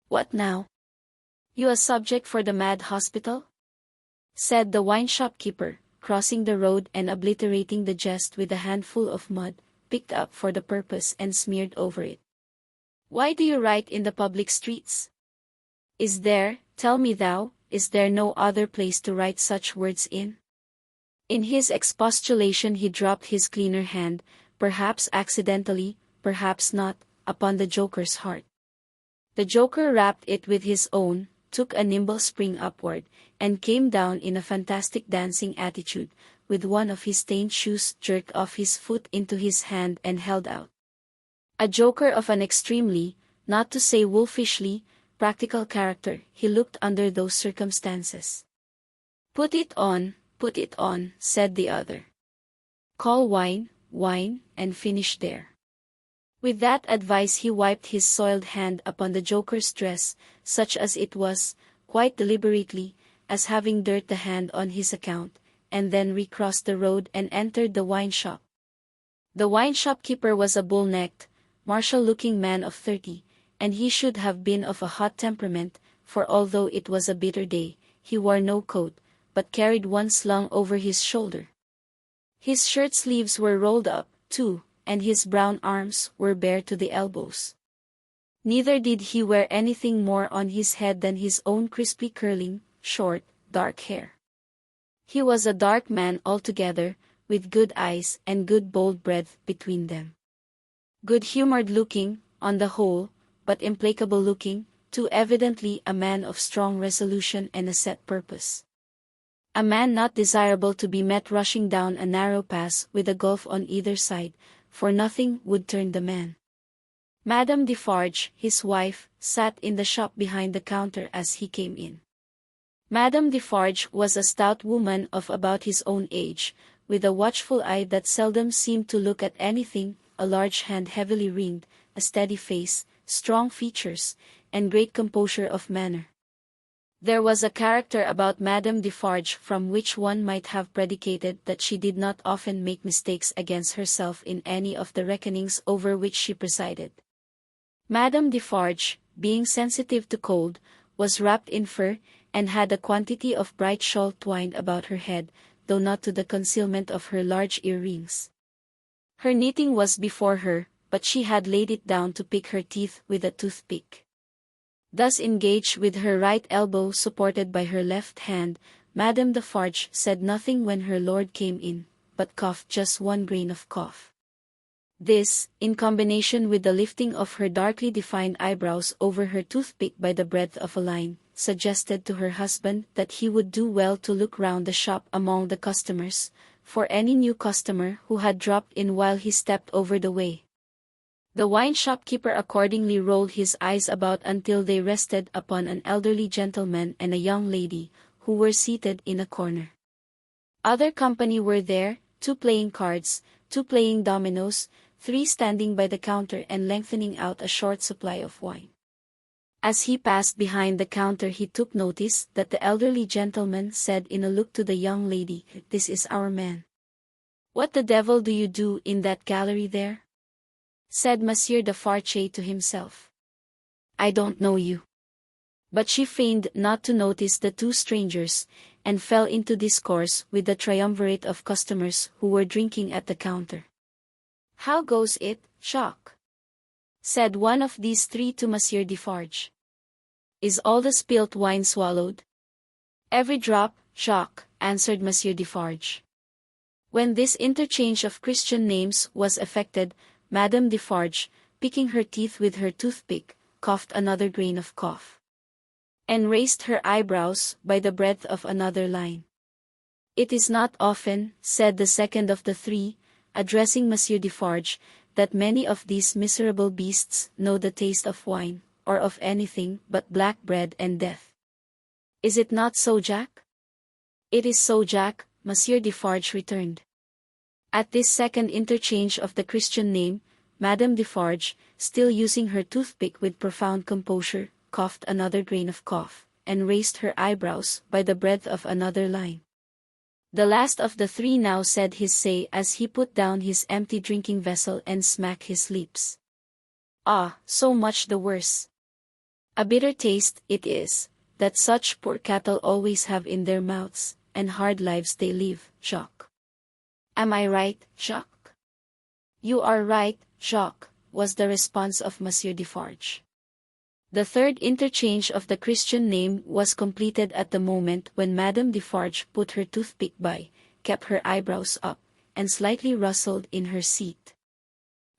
"What now? You a subject for the mad hospital?" said the wine shop keeper, crossing the road and obliterating the jest with a handful of mud, picked up for the purpose and smeared over it. "Why do you write in the public streets? Is there, tell me thou, is there no other place to write such words in?" In his expostulation he dropped his cleaner hand, perhaps accidentally, perhaps not, upon the joker's heart. The joker rapped it with his own, took a nimble spring upward, and came down in a fantastic dancing attitude, with one of his stained shoes jerked off his foot into his hand and held out. A joker of an extremely, not to say wolfishly, practical character, he looked under those circumstances. Put it on," said the other. "Call wine, and finish there." With that advice he wiped his soiled hand upon the joker's dress, such as it was, quite deliberately, as having dirt the hand on his account, and then recrossed the road and entered the wine shop. The wine shop keeper was a bull-necked, martial-looking man of 30, and he should have been of a hot temperament, for although it was a bitter day, he wore no coat, but carried one slung over his shoulder. His shirt sleeves were rolled up, too, and his brown arms were bare to the elbows. Neither did he wear anything more on his head than his own crisply curling, short, dark hair. He was a dark man altogether, with good eyes and good bold breadth between them. Good-humored looking, on the whole, but implacable looking, too evidently a man of strong resolution and a set purpose. A man not desirable to be met rushing down a narrow pass with a gulf on either side, for nothing would turn the man. Madame Defarge, his wife, sat in the shop behind the counter as he came in. Madame Defarge was a stout woman of about his own age, with a watchful eye that seldom seemed to look at anything, a large hand heavily ringed, a steady face, strong features, and great composure of manner. There was a character about Madame Defarge from which one might have predicated that she did not often make mistakes against herself in any of the reckonings over which she presided. Madame Defarge, being sensitive to cold, was wrapped in fur, and had a quantity of bright shawl twined about her head, though not to the concealment of her large earrings. Her knitting was before her, but she had laid it down to pick her teeth with a toothpick. Thus engaged, with her right elbow supported by her left hand, Madame Defarge said nothing when her lord came in, but coughed just one grain of cough. This, in combination with the lifting of her darkly defined eyebrows over her toothpick by the breadth of a line, suggested to her husband that he would do well to look round the shop among the customers, for any new customer who had dropped in while he stepped over the way. The wine shopkeeper accordingly rolled his eyes about until they rested upon an elderly gentleman and a young lady, who were seated in a corner. Other company were there, 2 playing cards, 2 playing dominoes, 3 standing by the counter and lengthening out a short supply of wine. As he passed behind the counter he took notice that the elderly gentleman said in a look to the young lady, "This is our man." "What the devil do you do in that gallery there?" said Monsieur Defarge to himself. "I don't know you." But she feigned not to notice the 2 strangers, and fell into discourse with the triumvirate of customers who were drinking at the counter. "How goes it, Jacques?" said one of these 3 to Monsieur Defarge. "Is all the spilt wine swallowed?" "Every drop, Jacques," answered Monsieur Defarge. When this interchange of Christian names was effected, Madame Defarge, picking her teeth with her toothpick, coughed another grain of cough, and raised her eyebrows by the breadth of another line. "It is not often," said the second of the 3, addressing Monsieur Defarge, "that many of these miserable beasts know the taste of wine, or of anything but black bread and death. Is it not so, Jack?" "It is so, Jack," Monsieur Defarge returned. At this second interchange of the Christian name, Madame Defarge, still using her toothpick with profound composure, coughed another grain of cough, and raised her eyebrows by the breadth of another line. The last of the 3 now said his say as he put down his empty drinking vessel and smacked his lips. "Ah, so much the worse. A bitter taste it is, that such poor cattle always have in their mouths, and hard lives they live, Jacques. Am I right, Jacques?" "You are right, Jacques," was the response of Monsieur Defarge. The third interchange of the Christian name was completed at the moment when Madame Defarge put her toothpick by, kept her eyebrows up, and slightly rustled in her seat.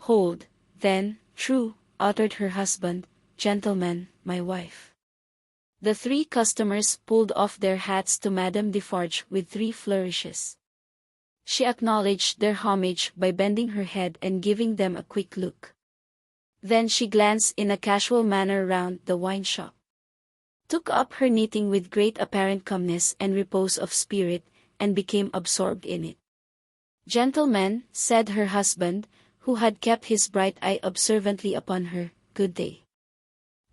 "Hold, then, true," uttered her husband, "gentlemen, my wife." The 3 customers pulled off their hats to Madame Defarge with 3 flourishes. She acknowledged their homage by bending her head and giving them a quick look. Then she glanced in a casual manner round the wine shop, took up her knitting with great apparent calmness and repose of spirit, and became absorbed in it. "Gentlemen," said her husband, who had kept his bright eye observantly upon her, "good day.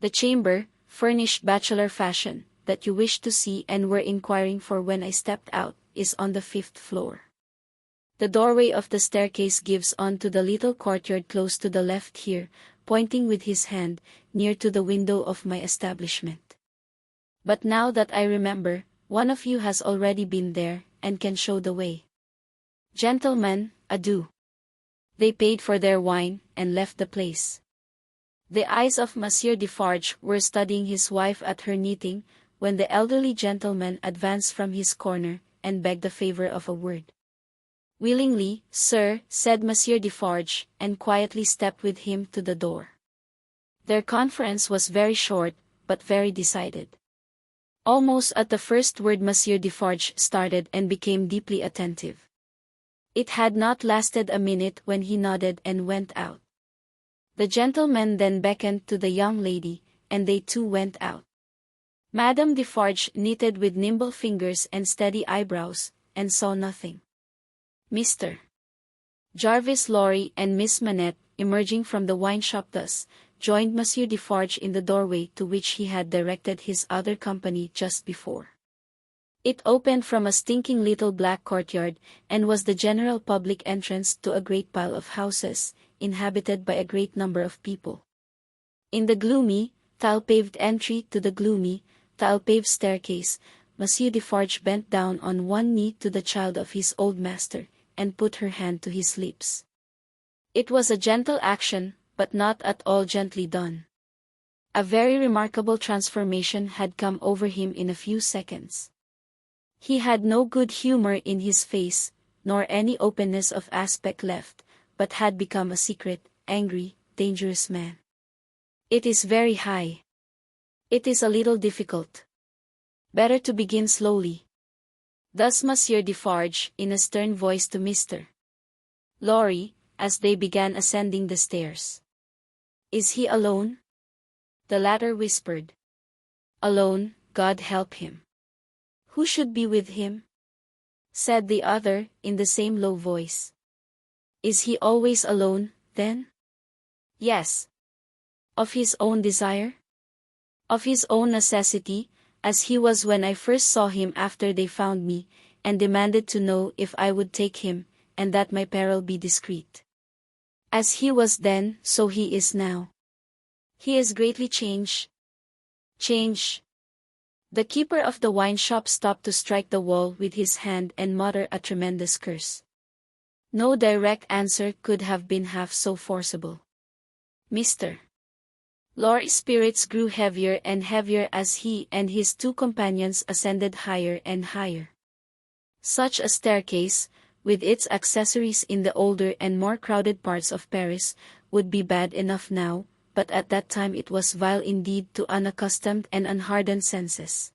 The chamber, furnished bachelor fashion, that you wished to see and were inquiring for when I stepped out, is on the 5th floor. The doorway of the staircase gives on to the little courtyard close to the left here," pointing with his hand, "near to the window of my establishment. But now that I remember, one of you has already been there, and can show the way. Gentlemen, adieu." They paid for their wine, and left the place. The eyes of Monsieur Defarge were studying his wife at her knitting, when the elderly gentleman advanced from his corner, and begged the favor of a word. "Willingly, sir," said Monsieur Defarge, and quietly stepped with him to the door. Their conference was very short, but very decided. Almost at the first word Monsieur Defarge started and became deeply attentive. It had not lasted a minute when he nodded and went out. The gentleman then beckoned to the young lady, and they too went out. Madame Defarge knitted with nimble fingers and steady eyebrows, and saw nothing. Mr. Jarvis Lorry and Miss Manette, emerging from the wine shop thus, joined Monsieur Defarge in the doorway to which he had directed his other company just before. It opened from a stinking little black courtyard, and was the general public entrance to a great pile of houses, inhabited by a great number of people. In the gloomy, tile-paved entry to the gloomy, tile-paved staircase, Monsieur Defarge bent down on one knee to the child of his old master, and put her hand to his lips. It was a gentle action, but not at all gently done. A very remarkable transformation had come over him in a few seconds. He had no good humor in his face, nor any openness of aspect left, but had become a secret, angry, dangerous man. "It is very high. It is a little difficult. Better to begin slowly." Thus Monsieur Defarge, in a stern voice to Mr. Lorry, as they began ascending the stairs. "Is he alone?" The latter whispered. "Alone, God help him." "Who should be with him?" said the other, in the same low voice. "Is he always alone, then?" "Yes." "Of his own desire?" "Of his own necessity, as he was when I first saw him after they found me, and demanded to know if I would take him, and that my peril be discreet. As he was then, so he is now." "He is greatly changed." "Changed?" The keeper of the wine shop stopped to strike the wall with his hand and mutter a tremendous curse. No direct answer could have been half so forcible. Mr. Lorry's spirits grew heavier and heavier as he and his two companions ascended higher and higher. Such a staircase, with its accessories in the older and more crowded parts of Paris, would be bad enough now, but at that time it was vile indeed to unaccustomed and unhardened senses.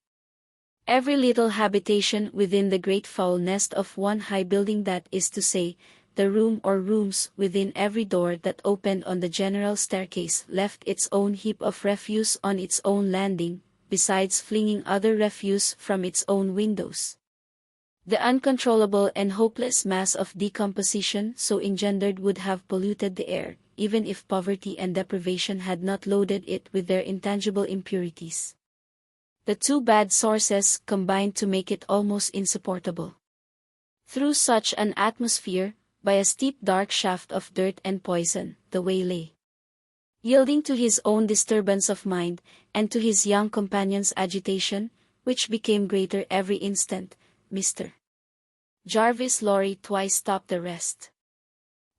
Every little habitation within the great foul nest of one high building, that is to say, the room or rooms within every door that opened on the general staircase, left its own heap of refuse on its own landing, besides flinging other refuse from its own windows. The uncontrollable and hopeless mass of decomposition so engendered would have polluted the air, even if poverty and deprivation had not loaded it with their intangible impurities. The two bad sources combined to make it almost insupportable. Through such an atmosphere, by a steep dark shaft of dirt and poison, the way lay. Yielding to his own disturbance of mind, and to his young companion's agitation, which became greater every instant, Mr. Jarvis Lorry twice stopped the rest.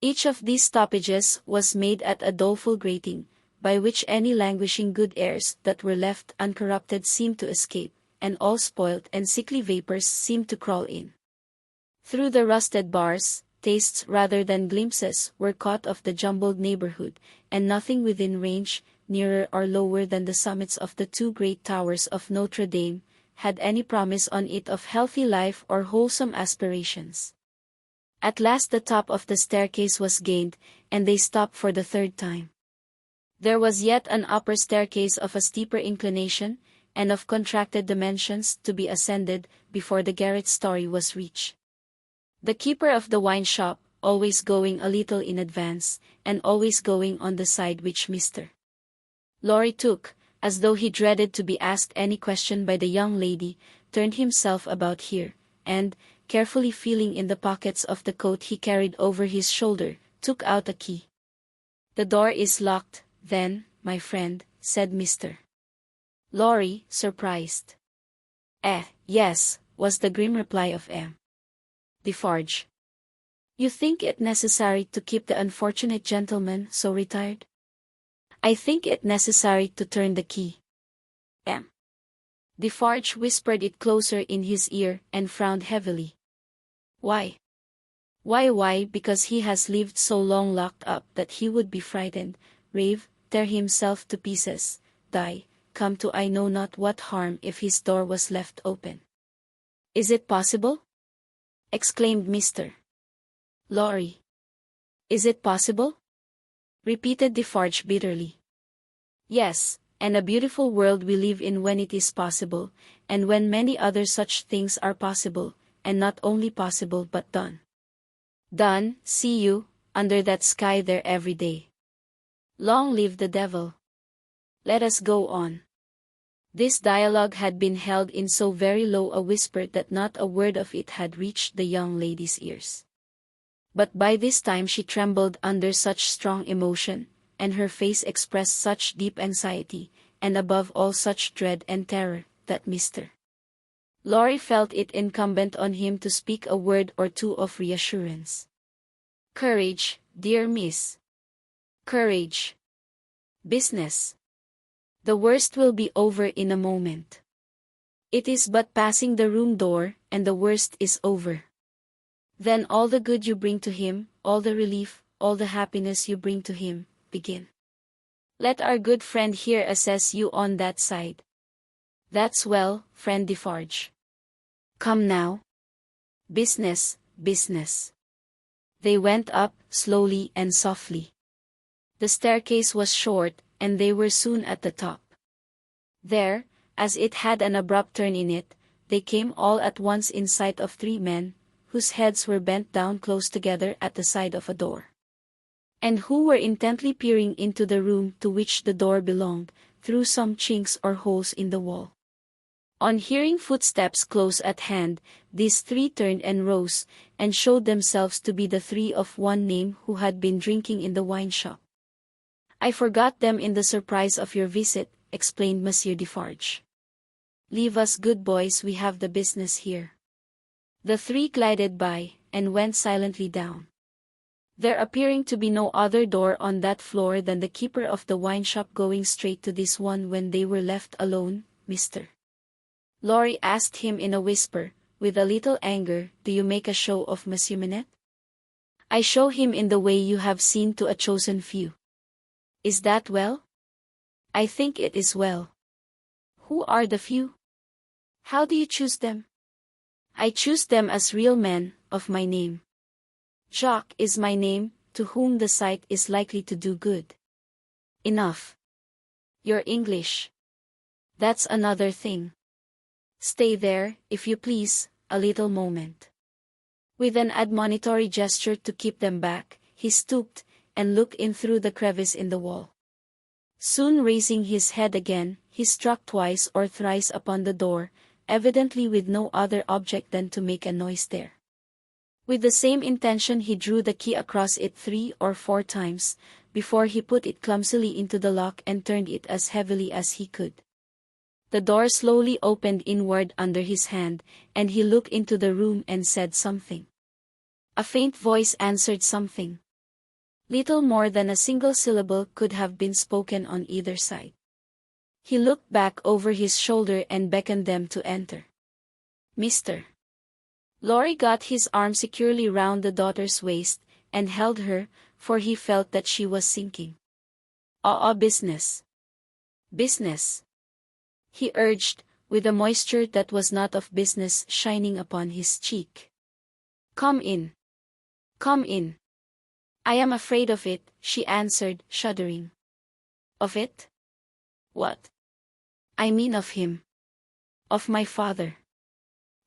Each of these stoppages was made at a doleful grating, by which any languishing good airs that were left uncorrupted seemed to escape, and all spoilt and sickly vapors seemed to crawl in. Through the rusted bars, tastes rather than glimpses were caught of the jumbled neighborhood, and nothing within range, nearer or lower than the summits of the two great towers of Notre Dame, had any promise on it of healthy life or wholesome aspirations. At last the top of the staircase was gained, and they stopped for the third time. There was yet an upper staircase of a steeper inclination, and of contracted dimensions, to be ascended, before the garret story was reached. The keeper of the wine shop, always going a little in advance, and always going on the side which Mr. Lorry took, as though he dreaded to be asked any question by the young lady, turned himself about here, and, carefully feeling in the pockets of the coat he carried over his shoulder, took out a key. "The door is locked, then, my friend," said Mr. Lorry, surprised. Yes," was the grim reply of M. Defarge. "You think it necessary to keep the unfortunate gentleman so retired?" "I think it necessary to turn the key." M. Defarge whispered it closer in his ear and frowned heavily. Why? Why? Because he has lived so long locked up that he would be frightened, rave, tear himself to pieces, die, come to I know not what harm if his door was left open. Is it possible? Exclaimed Mr. Lorry. Is it possible? Repeated Defarge bitterly. Yes, and a beautiful world we live in when it is possible, and when many other such things are possible, and not only possible but done. Done, see you, under that sky there every day. Long live the devil. Let us go on. This dialogue had been held in so very low a whisper that not a word of it had reached the young lady's ears. But by this time she trembled under such strong emotion, and her face expressed such deep anxiety, and above all such dread and terror, that Mr. Lorry felt it incumbent on him to speak a word or two of reassurance. Courage, dear miss. Courage. Business. The worst will be over in a moment. It is but passing the room door, and the worst is over. Then all the good you bring to him, all the relief, all the happiness you bring to him, begin. Let our good friend here assess you on that side. That's well, friend Defarge. Come now. Business, business. They went up, slowly and softly. The staircase was short, and they were soon at the top. There, as it had an abrupt turn in it, they came all at once in sight of three men, whose heads were bent down close together at the side of a door, and who were intently peering into the room to which the door belonged, through some chinks or holes in the wall. On hearing footsteps close at hand, these three turned and rose, and showed themselves to be the three of one name who had been drinking in the wine shop. I forgot them in the surprise of your visit, explained Monsieur Defarge. Leave us, good boys, we have the business here. The three glided by, and went silently down. There appearing to be no other door on that floor than the keeper of the wine shop, going straight to this one when they were left alone, Mr. Lorry asked him in a whisper, with a little anger, do you make a show of Monsieur Manette? I show him in the way you have seen to a chosen few. Is that well? I think it is well. Who are the few? How do you choose them? I choose them as real men, of my name. Jacques is my name, to whom the sight is likely to do good. Enough. You're English. That's another thing. Stay there, if you please, a little moment. With an admonitory gesture to keep them back, he stooped, and looked in through the crevice in the wall. Soon raising his head again, he struck twice or thrice upon the door, evidently with no other object than to make a noise there. With the same intention he drew the key across it 3 or 4 times, before he put it clumsily into the lock and turned it as heavily as he could. The door slowly opened inward under his hand, and he looked into the room and said something. A faint voice answered something. Little more than a single syllable could have been spoken on either side. He looked back over his shoulder and beckoned them to enter. Mr. Lorry got his arm securely round the daughter's waist, and held her, for he felt that she was sinking. Business. Business. He urged, with a moisture that was not of business shining upon his cheek. Come in. Come in. I am afraid of it, she answered, shuddering. Of it? What? I mean of him. Of my father.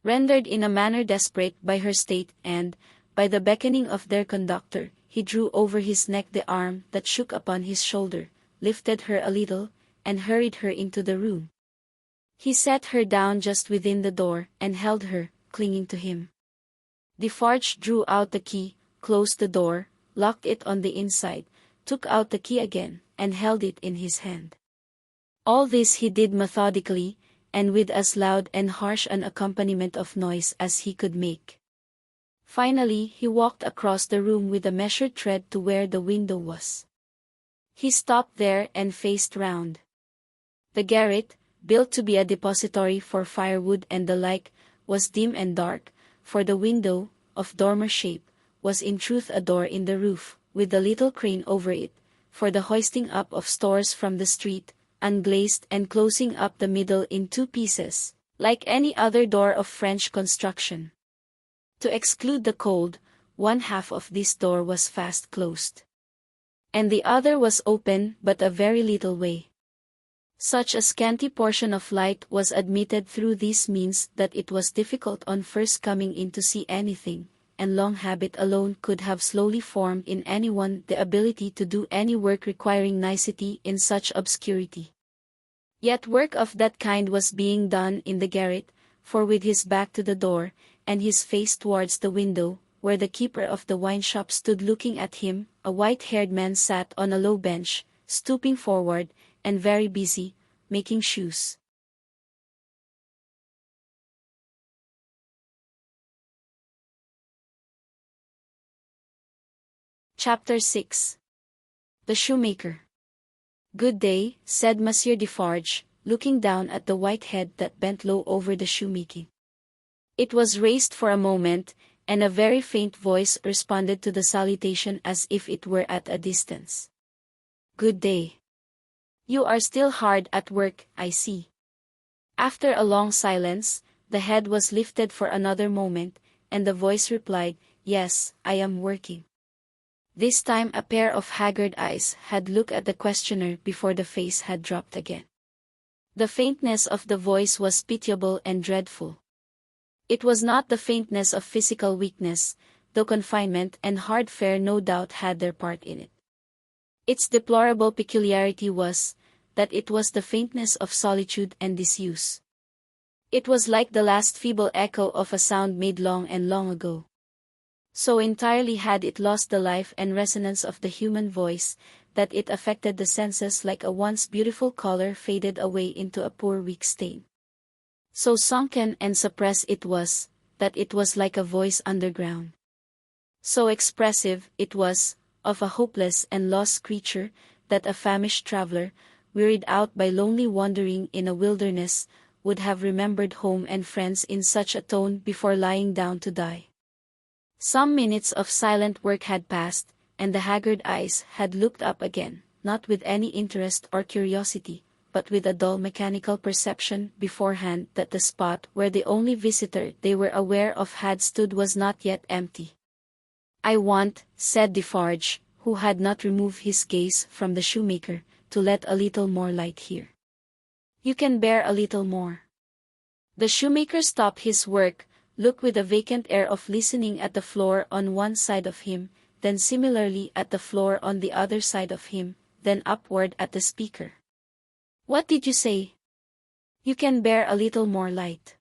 Rendered in a manner desperate by her state and, by the beckoning of their conductor, he drew over his neck the arm that shook upon his shoulder, lifted her a little, and hurried her into the room. He set her down just within the door, and held her, clinging to him. Defarge drew out the key, closed the door, locked it on the inside, took out the key again, and held it in his hand. All this he did methodically, and with as loud and harsh an accompaniment of noise as he could make. Finally he walked across the room with a measured tread to where the window was. He stopped there and faced round. The garret, built to be a depository for firewood and the like, was dim and dark, for the window, of dormer shape, was in truth a door in the roof, with a little crane over it, for the hoisting up of stores from the street, unglazed and closing up the middle in two pieces, like any other door of French construction. To exclude the cold, one half of this door was fast closed, and the other was open but a very little way. Such a scanty portion of light was admitted through these means that it was difficult on first coming in to see anything, and long habit alone could have slowly formed in anyone the ability to do any work requiring nicety in such obscurity. Yet work of that kind was being done in the garret, for with his back to the door, and his face towards the window, where the keeper of the wine shop stood looking at him, a white-haired man sat on a low bench, stooping forward, and very busy, making shoes. Chapter 6. The Shoemaker. "Good day," said Monsieur Defarge, looking down at the white head that bent low over the shoemaking. It was raised for a moment, and a very faint voice responded to the salutation as if it were at a distance. "Good day. You are still hard at work, I see." After a long silence, the head was lifted for another moment, and the voice replied, "Yes, I am working." This time a pair of haggard eyes had looked at the questioner before the face had dropped again. The faintness of the voice was pitiable and dreadful. It was not the faintness of physical weakness, though confinement and hard fare no doubt had their part in it. Its deplorable peculiarity was, that it was the faintness of solitude and disuse. It was like the last feeble echo of a sound made long and long ago. So entirely had it lost the life and resonance of the human voice, that it affected the senses like a once beautiful color faded away into a poor weak stain. So sunken and suppressed it was, that it was like a voice underground. So expressive it was, of a hopeless and lost creature, that a famished traveler, wearied out by lonely wandering in a wilderness, would have remembered home and friends in such a tone before lying down to die. Some minutes of silent work had passed, and the haggard eyes had looked up again, not with any interest or curiosity, but with a dull mechanical perception beforehand that the spot where the only visitor they were aware of had stood was not yet empty. "I want," said Defarge, who had not removed his gaze from the shoemaker, "to let a little more light here." "You can bear a little more." The shoemaker stopped his work, looked with a vacant air of listening at the floor on one side of him, then similarly at the floor on the other side of him, then upward at the speaker. "What did you say?" "You can bear a little more light."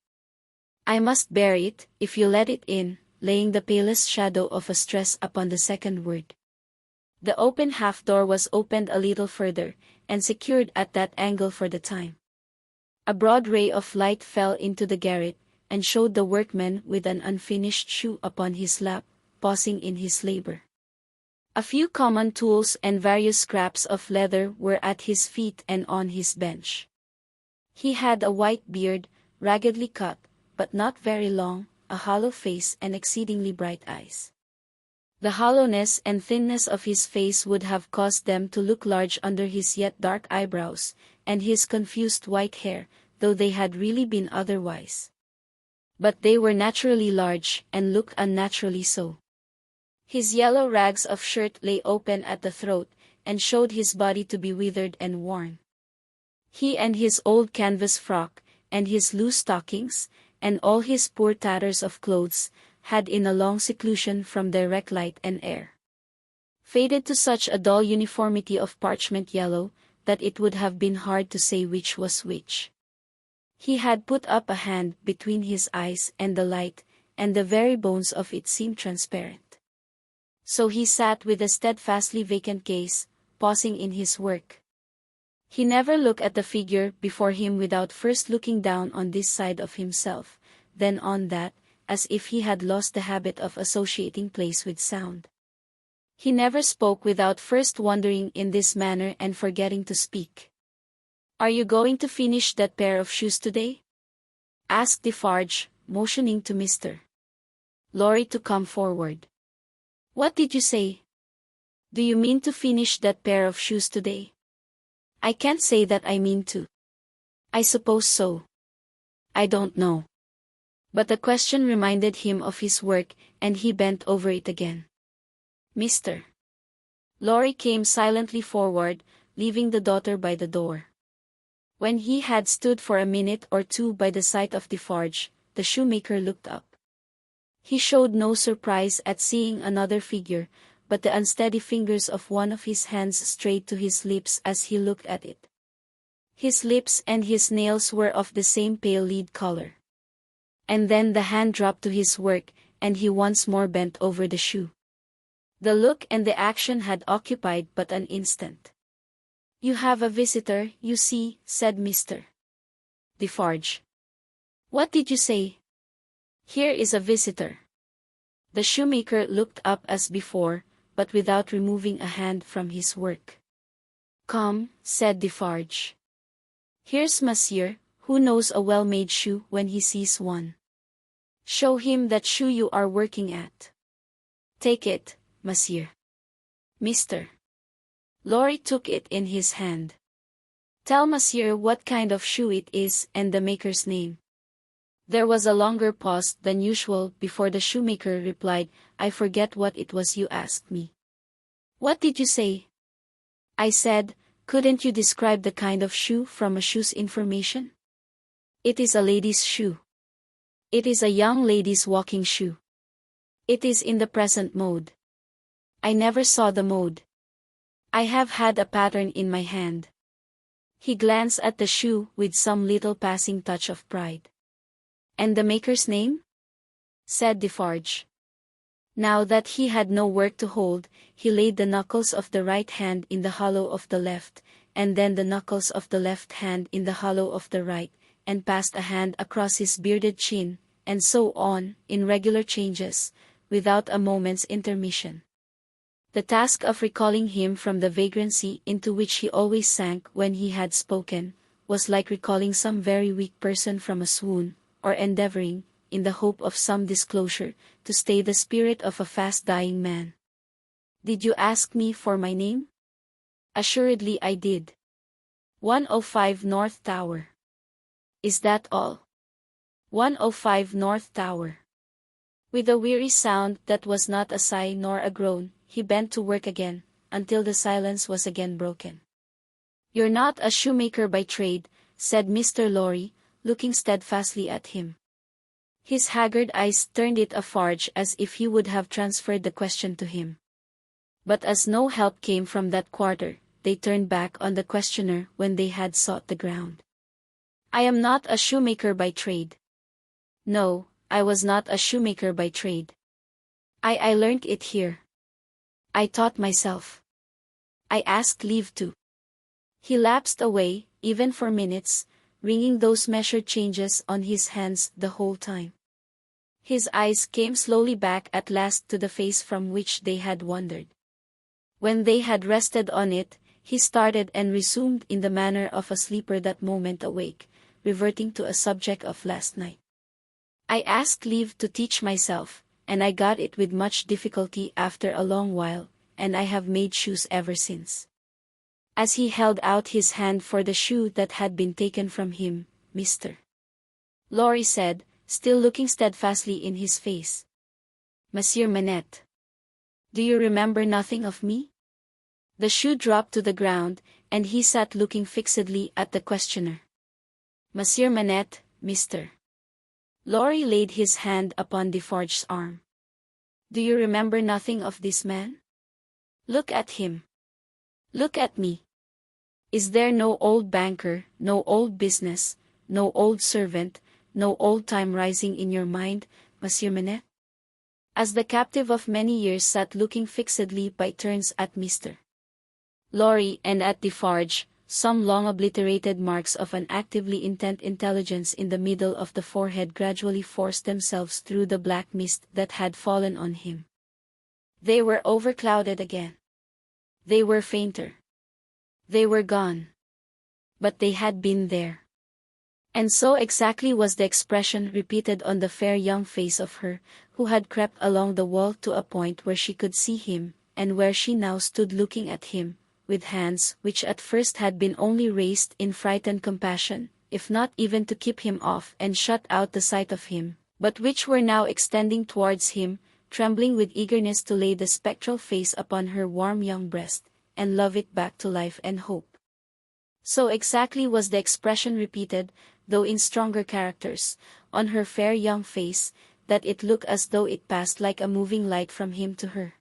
"I must bear it, if you let it in," laying the palest shadow of a stress upon the second word. The open half-door was opened a little further, and secured at that angle for the time. A broad ray of light fell into the garret, and showed the workman with an unfinished shoe upon his lap, pausing in his labor. A few common tools and various scraps of leather were at his feet and on his bench. He had a white beard, raggedly cut, but not very long, a hollow face and exceedingly bright eyes. The hollowness and thinness of his face would have caused them to look large under his yet dark eyebrows, and his confused white hair, though they had really been otherwise. But they were naturally large, and looked unnaturally so. His yellow rags of shirt lay open at the throat, and showed his body to be withered and worn. He and his old canvas frock, and his loose stockings, and all his poor tatters of clothes, had in a long seclusion from direct light and air, faded to such a dull uniformity of parchment yellow, that it would have been hard to say which was which. He had put up a hand between his eyes and the light, and the very bones of it seemed transparent. So he sat with a steadfastly vacant gaze, pausing in his work. He never looked at the figure before him without first looking down on this side of himself, then on that, as if he had lost the habit of associating place with sound. He never spoke without first wondering in this manner and forgetting to speak. Are you going to finish that pair of shoes today? Asked Defarge, motioning to Mr. Lorry to come forward. What did you say? Do you mean to finish that pair of shoes today? I can't say that I mean to. I suppose so. I don't know. But the question reminded him of his work, and he bent over it again. Mr. Lorry came silently forward, leaving the daughter by the door. When he had stood for a minute or two by the side of Defarge, the shoemaker looked up. He showed no surprise at seeing another figure, but the unsteady fingers of one of his hands strayed to his lips as he looked at it. His lips and his nails were of the same pale lead color. And then the hand dropped to his work, and he once more bent over the shoe. The look and the action had occupied but an instant. You have a visitor, you see, said Mr. Defarge. What did you say? Here is a visitor. The shoemaker looked up as before, but without removing a hand from his work. Come, said Defarge. Here's Monsieur, who knows a well-made shoe when he sees one. Show him that shoe you are working at. Take it, Monsieur. Mr. Lorry took it in his hand. Tell Monsieur what kind of shoe it is and the maker's name. There was a longer pause than usual before the shoemaker replied, I forget what it was you asked me. What did you say? I said, couldn't you describe the kind of shoe from a shoe's information? It is a lady's shoe. It is a young lady's walking shoe. It is in the present mode. I never saw the mode. I have had a pattern in my hand. He glanced at the shoe with some little passing touch of pride. And the maker's name? Said Defarge. Now that he had no work to hold, he laid the knuckles of the right hand in the hollow of the left, and then the knuckles of the left hand in the hollow of the right, and passed a hand across his bearded chin, and so on, in regular changes, without a moment's intermission. The task of recalling him from the vagrancy into which he always sank when he had spoken, was like recalling some very weak person from a swoon, or endeavoring, in the hope of some disclosure, to stay the spirit of a fast-dying man. Did you ask me for my name? Assuredly I did. 105 North Tower. Is that all? 105 North Tower. With a weary sound that was not a sigh nor a groan, he bent to work again, until the silence was again broken. You're not a shoemaker by trade, said Mr. Lorry, looking steadfastly at him. His haggard eyes turned it afarge as if he would have transferred the question to him. But as no help came from that quarter, they turned back on the questioner when they had sought the ground. I am not a shoemaker by trade. No, I was not a shoemaker by trade. I learnt it here. I taught myself. I asked leave to. He lapsed away, even for minutes, ringing those measured changes on his hands the whole time. His eyes came slowly back at last to the face from which they had wandered. When they had rested on it, he started and resumed in the manner of a sleeper that moment awake, reverting to a subject of last night. I asked leave to teach myself, and I got it with much difficulty after a long while, and I have made shoes ever since. As he held out his hand for the shoe that had been taken from him, Mr. Lorry said, still looking steadfastly in his face. Monsieur Manette. Do you remember nothing of me? The shoe dropped to the ground, and he sat looking fixedly at the questioner. Monsieur Manette, Mr. Lorry laid his hand upon Defarge's arm. Do you remember nothing of this man? Look at him. Look at me. Is there no old banker, no old business, no old servant, no old time rising in your mind, Monsieur Manette? As the captive of many years sat looking fixedly by turns at Mr. Lorry and at Defarge, some long obliterated marks of an actively intent intelligence in the middle of the forehead gradually forced themselves through the black mist that had fallen on him. They were overclouded again. They were fainter. They were gone. But they had been there. And so exactly was the expression repeated on the fair young face of her, who had crept along the wall to a point where she could see him, and where she now stood looking at him, with hands which at first had been only raised in frightened compassion, if not even to keep him off and shut out the sight of him, but which were now extending towards him, trembling with eagerness to lay the spectral face upon her warm young breast, and love it back to life and hope. So exactly was the expression repeated, though in stronger characters, on her fair young face, that it looked as though it passed like a moving light from him to her.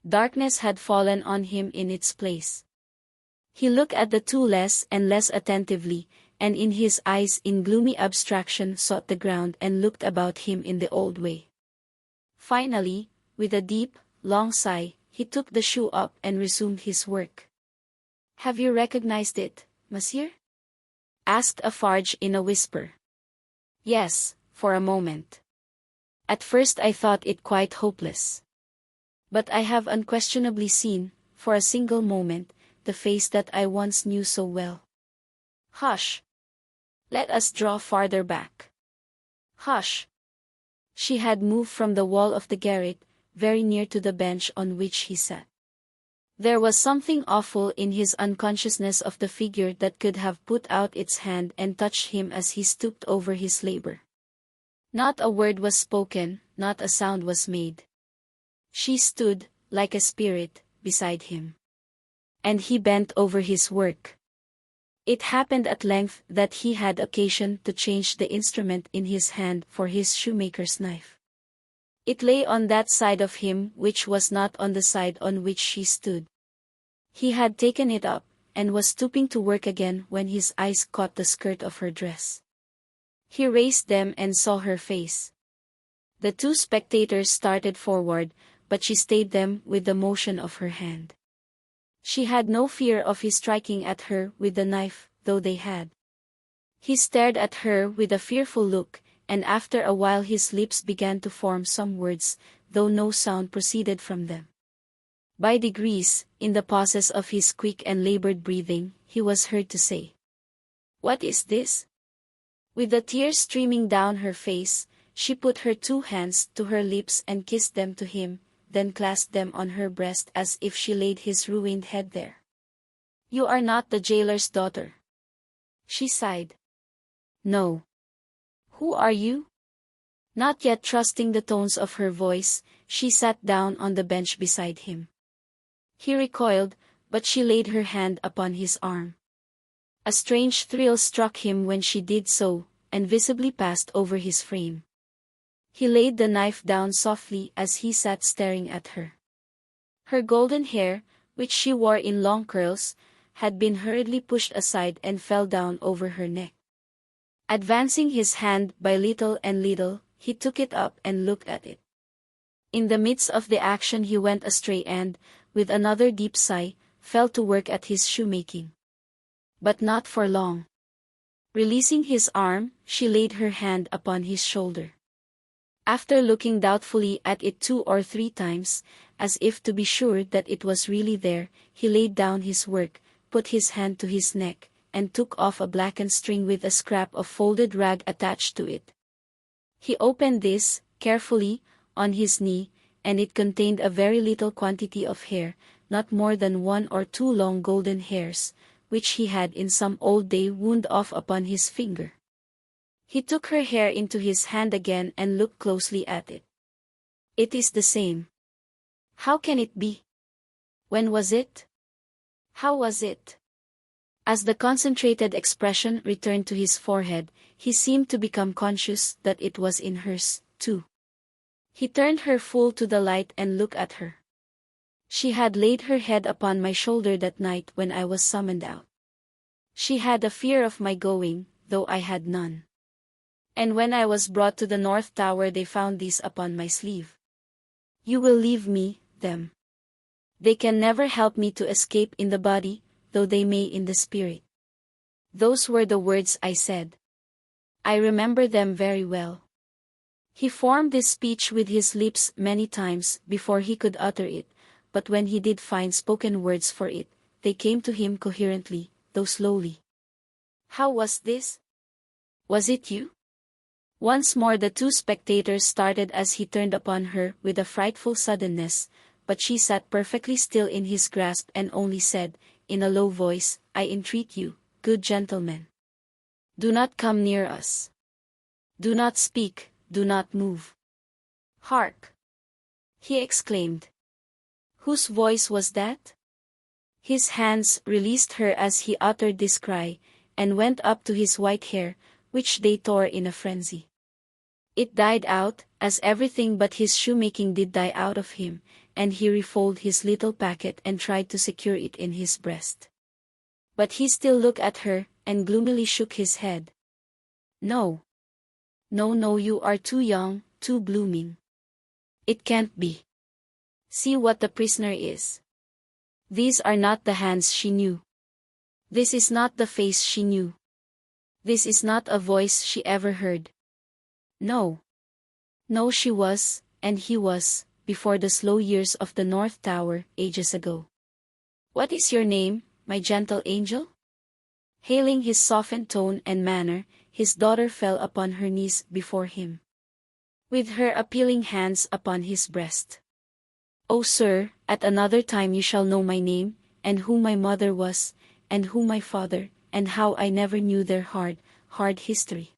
Darkness had fallen on him in its place. He looked at the two less and less attentively, and in his eyes in gloomy abstraction sought the ground and looked about him in the old way. Finally, with a deep, long sigh, he took the shoe up and resumed his work. "Have you recognized it, monsieur?" asked Lafarge in a whisper. "Yes, for a moment. At first I thought it quite hopeless. But I have unquestionably seen, for a single moment, the face that I once knew so well." "Hush! Let us draw farther back." "Hush!" She had moved from the wall of the garret, very near to the bench on which he sat. There was something awful in his unconsciousness of the figure that could have put out its hand and touched him as he stooped over his labor. Not a word was spoken, not a sound was made. She stood, like a spirit, beside him. And he bent over his work. It happened at length that he had occasion to change the instrument in his hand for his shoemaker's knife. It lay on that side of him which was not on the side on which she stood. He had taken it up, and was stooping to work again when his eyes caught the skirt of her dress. He raised them and saw her face. The two spectators started forward, but she stayed them with the motion of her hand. She had no fear of his striking at her with the knife, though they had. He stared at her with a fearful look, and after a while his lips began to form some words, though no sound proceeded from them. By degrees, in the pauses of his quick and labored breathing, he was heard to say, "What is this?" With the tears streaming down her face, she put her two hands to her lips and kissed them to him, then clasped them on her breast as if she laid his ruined head there. "You are not the jailer's daughter," she sighed. "No." "Who are you?" Not yet trusting the tones of her voice, she sat down on the bench beside him. He recoiled, but she laid her hand upon his arm. A strange thrill struck him when she did so, and visibly passed over his frame. He laid the knife down softly as he sat staring at her. Her golden hair, which she wore in long curls, had been hurriedly pushed aside and fell down over her neck. Advancing his hand by little and little, he took it up and looked at it. In the midst of the action he went astray and, with another deep sigh, fell to work at his shoemaking. But not for long. Releasing his arm, she laid her hand upon his shoulder. After looking doubtfully at it 2 or 3 times, as if to be sure that it was really there, he laid down his work, put his hand to his neck, and took off a blackened string with a scrap of folded rag attached to it. He opened this, carefully, on his knee, and it contained a very little quantity of hair, not more than 1 or 2 long golden hairs, which he had in some old day wound off upon his finger. He took her hair into his hand again and looked closely at it. "It is the same." "How can it be? When was it? How was it?" As the concentrated expression returned to his forehead, he seemed to become conscious that it was in hers, too. He turned her full to the light and looked at her. "She had laid her head upon my shoulder that night when I was summoned out. She had a fear of my going, though I had none. And when I was brought to the North Tower they found these upon my sleeve. You will leave me, them. They can never help me to escape in the body, though they may in the spirit." Those were the words I said. I remember them very well. He formed this speech with his lips many times before he could utter it, but when he did find spoken words for it, they came to him coherently, though slowly. How was this? Was it you? Once more the two spectators started as he turned upon her with a frightful suddenness, but she sat perfectly still in his grasp and only said, in a low voice, I entreat you, good gentlemen. Do not come near us. Do not speak, do not move. Hark! He exclaimed. Whose voice was that? His hands released her as he uttered this cry, and went up to his white hair, which they tore in a frenzy. It died out, as everything but his shoemaking did die out of him, and he refolded his little packet and tried to secure it in his breast. But he still looked at her, and gloomily shook his head. No. No, no, you are too young, too blooming. It can't be. See what the prisoner is. These are not the hands she knew. This is not the face she knew. This is not a voice she ever heard. No. No, she was, and he was, before the slow years of the North Tower, ages ago. What is your name, my gentle angel? Hailing his softened tone and manner, his daughter fell upon her knees before him, with her appealing hands upon his breast. O sir, at another time you shall know my name, and who my mother was, and who my father, and how I never knew their hard history.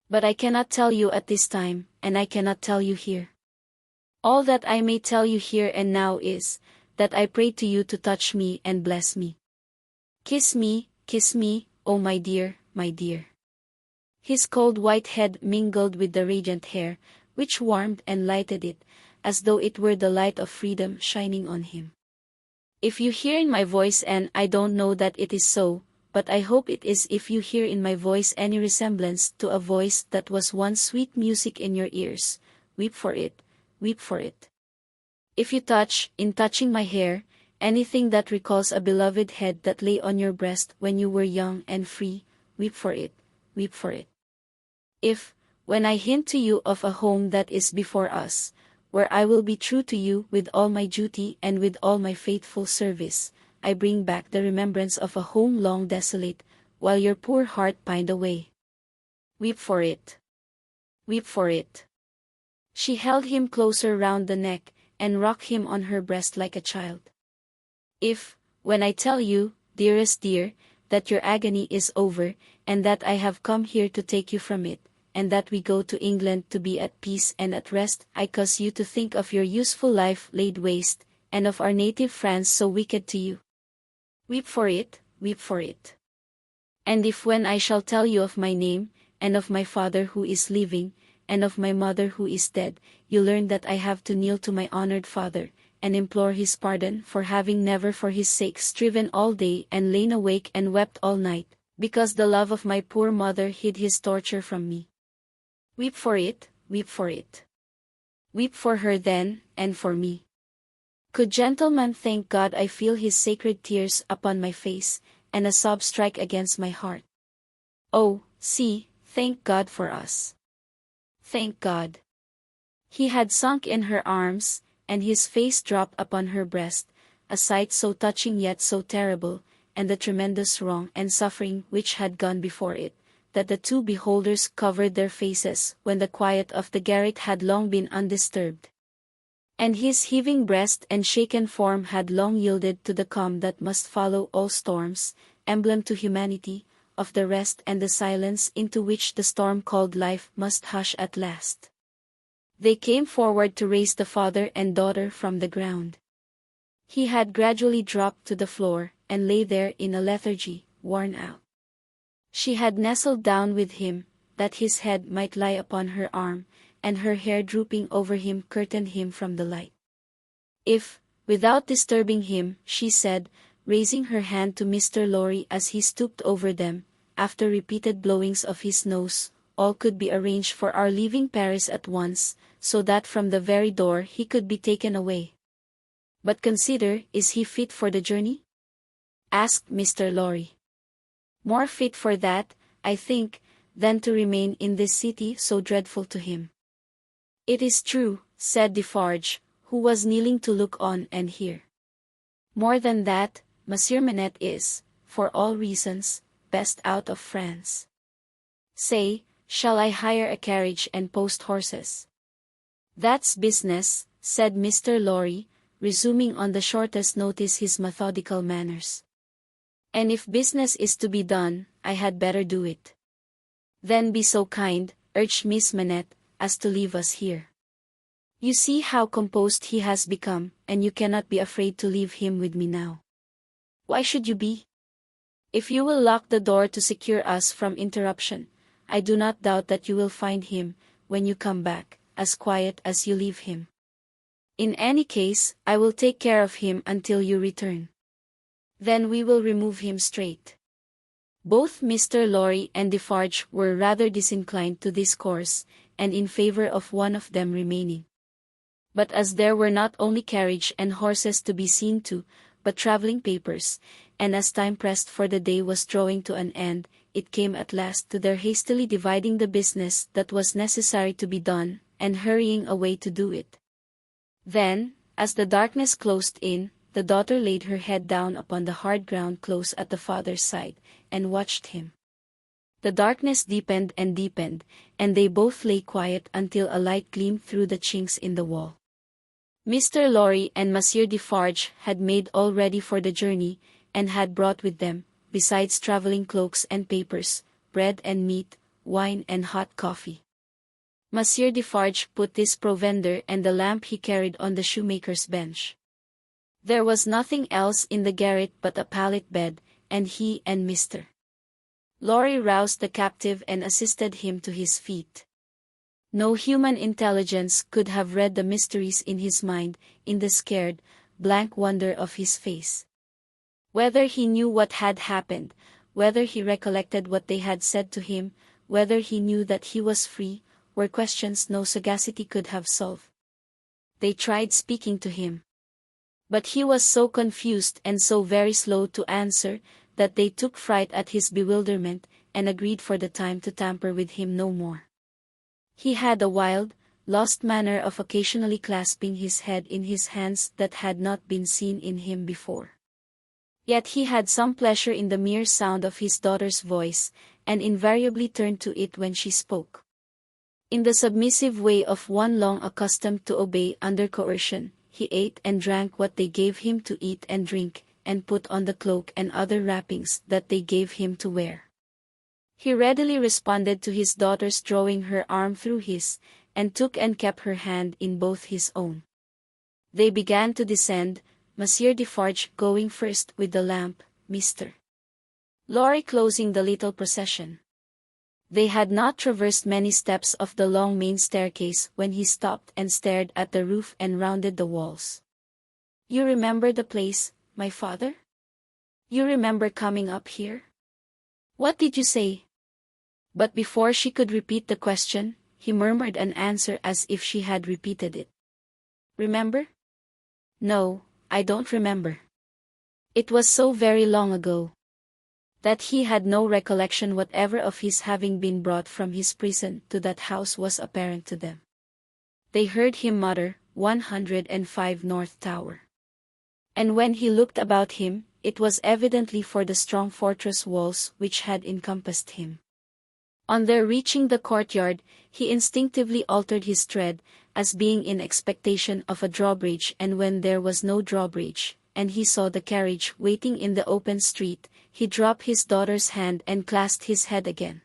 But I cannot tell you at this time, and I cannot tell you here. All that I may tell you here and now is, that I pray to you to touch me and bless me. Kiss me, oh my dear, my dear. His cold white head mingled with the radiant hair, which warmed and lighted it, as though it were the light of freedom shining on him. If you hear in my voice, and I don't know that it is so, but I hope it is, if you hear in my voice any resemblance to a voice that was once sweet music in your ears, weep for it, weep for it. If you touch, in touching my hair, anything that recalls a beloved head that lay on your breast when you were young and free, weep for it, weep for it. If, when I hint to you of a home that is before us, where I will be true to you with all my duty and with all my faithful service, I bring back the remembrance of a home long desolate, while your poor heart pined away. Weep for it. Weep for it. She held him closer round the neck, and rocked him on her breast like a child. If, when I tell you, dearest dear, that your agony is over, and that I have come here to take you from it, and that we go to England to be at peace and at rest, I cause you to think of your useful life laid waste, and of our native France so wicked to you. Weep for it, weep for it. And if when I shall tell you of my name, and of my father who is living, and of my mother who is dead, you learn that I have to kneel to my honored father, and implore his pardon for having never for his sake striven all day and lain awake and wept all night, because the love of my poor mother hid his torture from me. Weep for it, weep for it. Weep for her then, and for me. Could gentlemen thank God I feel his sacred tears upon my face, and a sob strike against my heart. Oh, see, thank God for us. Thank God. He had sunk in her arms, and his face dropped upon her breast, a sight so touching yet so terrible, and the tremendous wrong and suffering which had gone before it, that the two beholders covered their faces when the quiet of the garret had long been undisturbed. And his heaving breast and shaken form had long yielded to the calm that must follow all storms, emblem to humanity, of the rest and the silence into which the storm called life must hush at last. They came forward to raise the father and daughter from the ground. He had gradually dropped to the floor, and lay there in a lethargy, worn out. She had nestled down with him, that his head might lie upon her arm, and her hair drooping over him curtained him from the light. If, without disturbing him, she said, raising her hand to Mr. Lorry as he stooped over them, after repeated blowings of his nose, all could be arranged for our leaving Paris at once, so that from the very door he could be taken away. But consider, is he fit for the journey? Asked Mr. Lorry. More fit for that, I think, than to remain in this city so dreadful to him. It is true, said Defarge, who was kneeling to look on and hear. More than that, Monsieur Manette is, for all reasons, best out of France. Say, shall I hire a carriage and post horses? That's business, said Mr. Lorry, resuming on the shortest notice his methodical manners. And if business is to be done, I had better do it. Then be so kind, urged Miss Manette, as to leave us here. You see how composed he has become, and you cannot be afraid to leave him with me now. Why should you be? If you will lock the door to secure us from interruption, I do not doubt that you will find him, when you come back, as quiet as you leave him. In any case, I will take care of him until you return. Then we will remove him straight. Both Mr. Lorry and Defarge were rather disinclined to this course, and in favor of one of them remaining. But as there were not only carriage and horses to be seen to, but travelling papers, and as time pressed for the day was drawing to an end, it came at last to their hastily dividing the business that was necessary to be done, and hurrying away to do it. Then, as the darkness closed in, the daughter laid her head down upon the hard ground close at the father's side, and watched him. The darkness deepened, and they both lay quiet until a light gleamed through the chinks in the wall. Mr. Lorry and Monsieur Defarge had made all ready for the journey, and had brought with them, besides travelling cloaks and papers, bread and meat, wine and hot coffee. Monsieur Defarge put this provender and the lamp he carried on the shoemaker's bench. There was nothing else in the garret but a pallet bed, and he and Mr. Lorry roused the captive and assisted him to his feet. No human intelligence could have read the mysteries in his mind, in the scared, blank wonder of his face. Whether he knew what had happened, whether he recollected what they had said to him, whether he knew that he was free, were questions no sagacity could have solved. They tried speaking to him. But he was so confused and so very slow to answer, that they took fright at his bewilderment, and agreed for the time to tamper with him no more. He had a wild, lost manner of occasionally clasping his head in his hands that had not been seen in him before. Yet he had some pleasure in the mere sound of his daughter's voice, and invariably turned to it when she spoke. In the submissive way of one long accustomed to obey under coercion, he ate and drank what they gave him to eat and drink, and put on the cloak and other wrappings that they gave him to wear. He readily responded to his daughter's drawing her arm through his, and took and kept her hand in both his own. They began to descend, Monsieur Defarge going first with the lamp, Mr. Lorry closing the little procession. They had not traversed many steps of the long main staircase when he stopped and stared at the roof and rounded the walls. You remember the place, my father? You remember coming up here? What did you say? But before she could repeat the question, he murmured an answer as if she had repeated it. Remember? No, I don't remember. It was so very long ago that he had no recollection whatever of his having been brought from his prison to that house was apparent to them. They heard him mutter, 105 North Tower. And when he looked about him, it was evidently for the strong fortress walls which had encompassed him. On their reaching the courtyard, he instinctively altered his tread, as being in expectation of a drawbridge, and when there was no drawbridge, and he saw the carriage waiting in the open street, he dropped his daughter's hand and clasped his head again.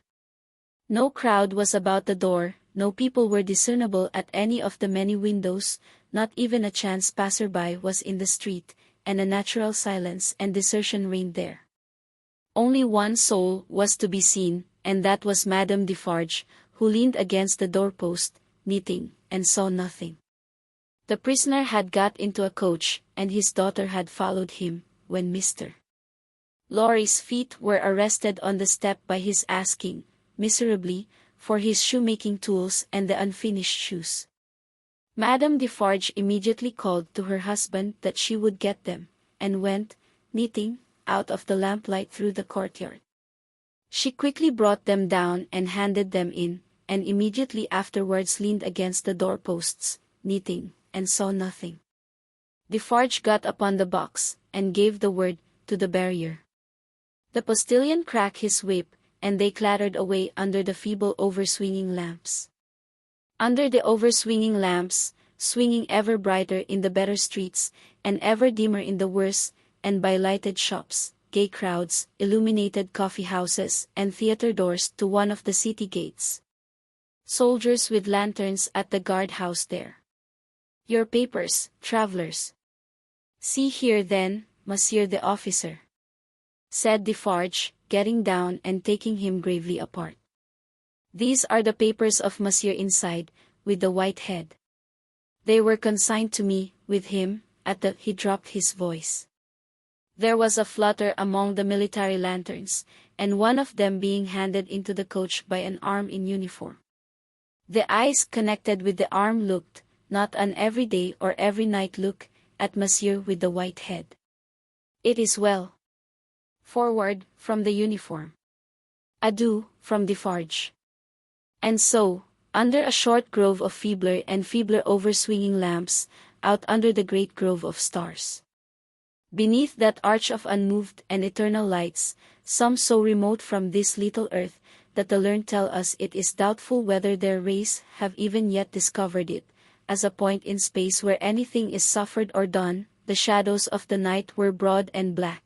No crowd was about the door, no people were discernible at any of the many windows, not even a chance passer-by was in the street, and a natural silence and desertion reigned there. Only one soul was to be seen, and that was Madame Defarge, who leaned against the doorpost, knitting, and saw nothing. The prisoner had got into a coach, and his daughter had followed him, when Mr. Lorry's feet were arrested on the step by his asking, miserably, for his shoemaking tools and the unfinished shoes. Madame Defarge immediately called to her husband that she would get them, and went, knitting, out of the lamplight through the courtyard. She quickly brought them down and handed them in, and immediately afterwards leaned against the doorposts, knitting, and saw nothing. Defarge got upon the box, and gave the word, to the barrier. The postilion cracked his whip, and they clattered away under the feeble overswinging lamps. Under the overswinging lamps, swinging ever brighter in the better streets, and ever dimmer in the worse, and by lighted shops, gay crowds, illuminated coffee houses, and theater doors to one of the city gates. Soldiers with lanterns at the guard-house there. Your papers, travelers. See here then, monsieur the officer, said Defarge, getting down and taking him gravely apart. These are the papers of monsieur inside, with the white head. They were consigned to me, with him, he dropped his voice. There was a flutter among the military lanterns, and one of them being handed into the coach by an arm in uniform. The eyes connected with the arm looked, not an everyday or every night look, at monsieur with the white head. It is well. Forward, from the uniform. Adieu, from Defarge. And so, under a short grove of feebler and feebler overswinging lamps, out under the great grove of stars. Beneath that arch of unmoved and eternal lights, some so remote from this little earth, that the learned tell us it is doubtful whether their race have even yet discovered it, as a point in space where anything is suffered or done, the shadows of the night were broad and black.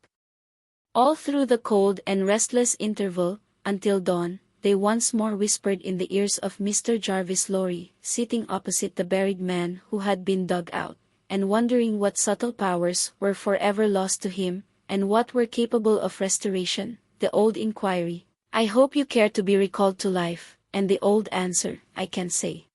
All through the cold and restless interval, until dawn, they once more whispered in the ears of Mr. Jarvis Lorry, sitting opposite the buried man who had been dug out, and wondering what subtle powers were forever lost to him, and what were capable of restoration, the old inquiry, "I hope you care to be recalled to life," and the old answer, "I can't say."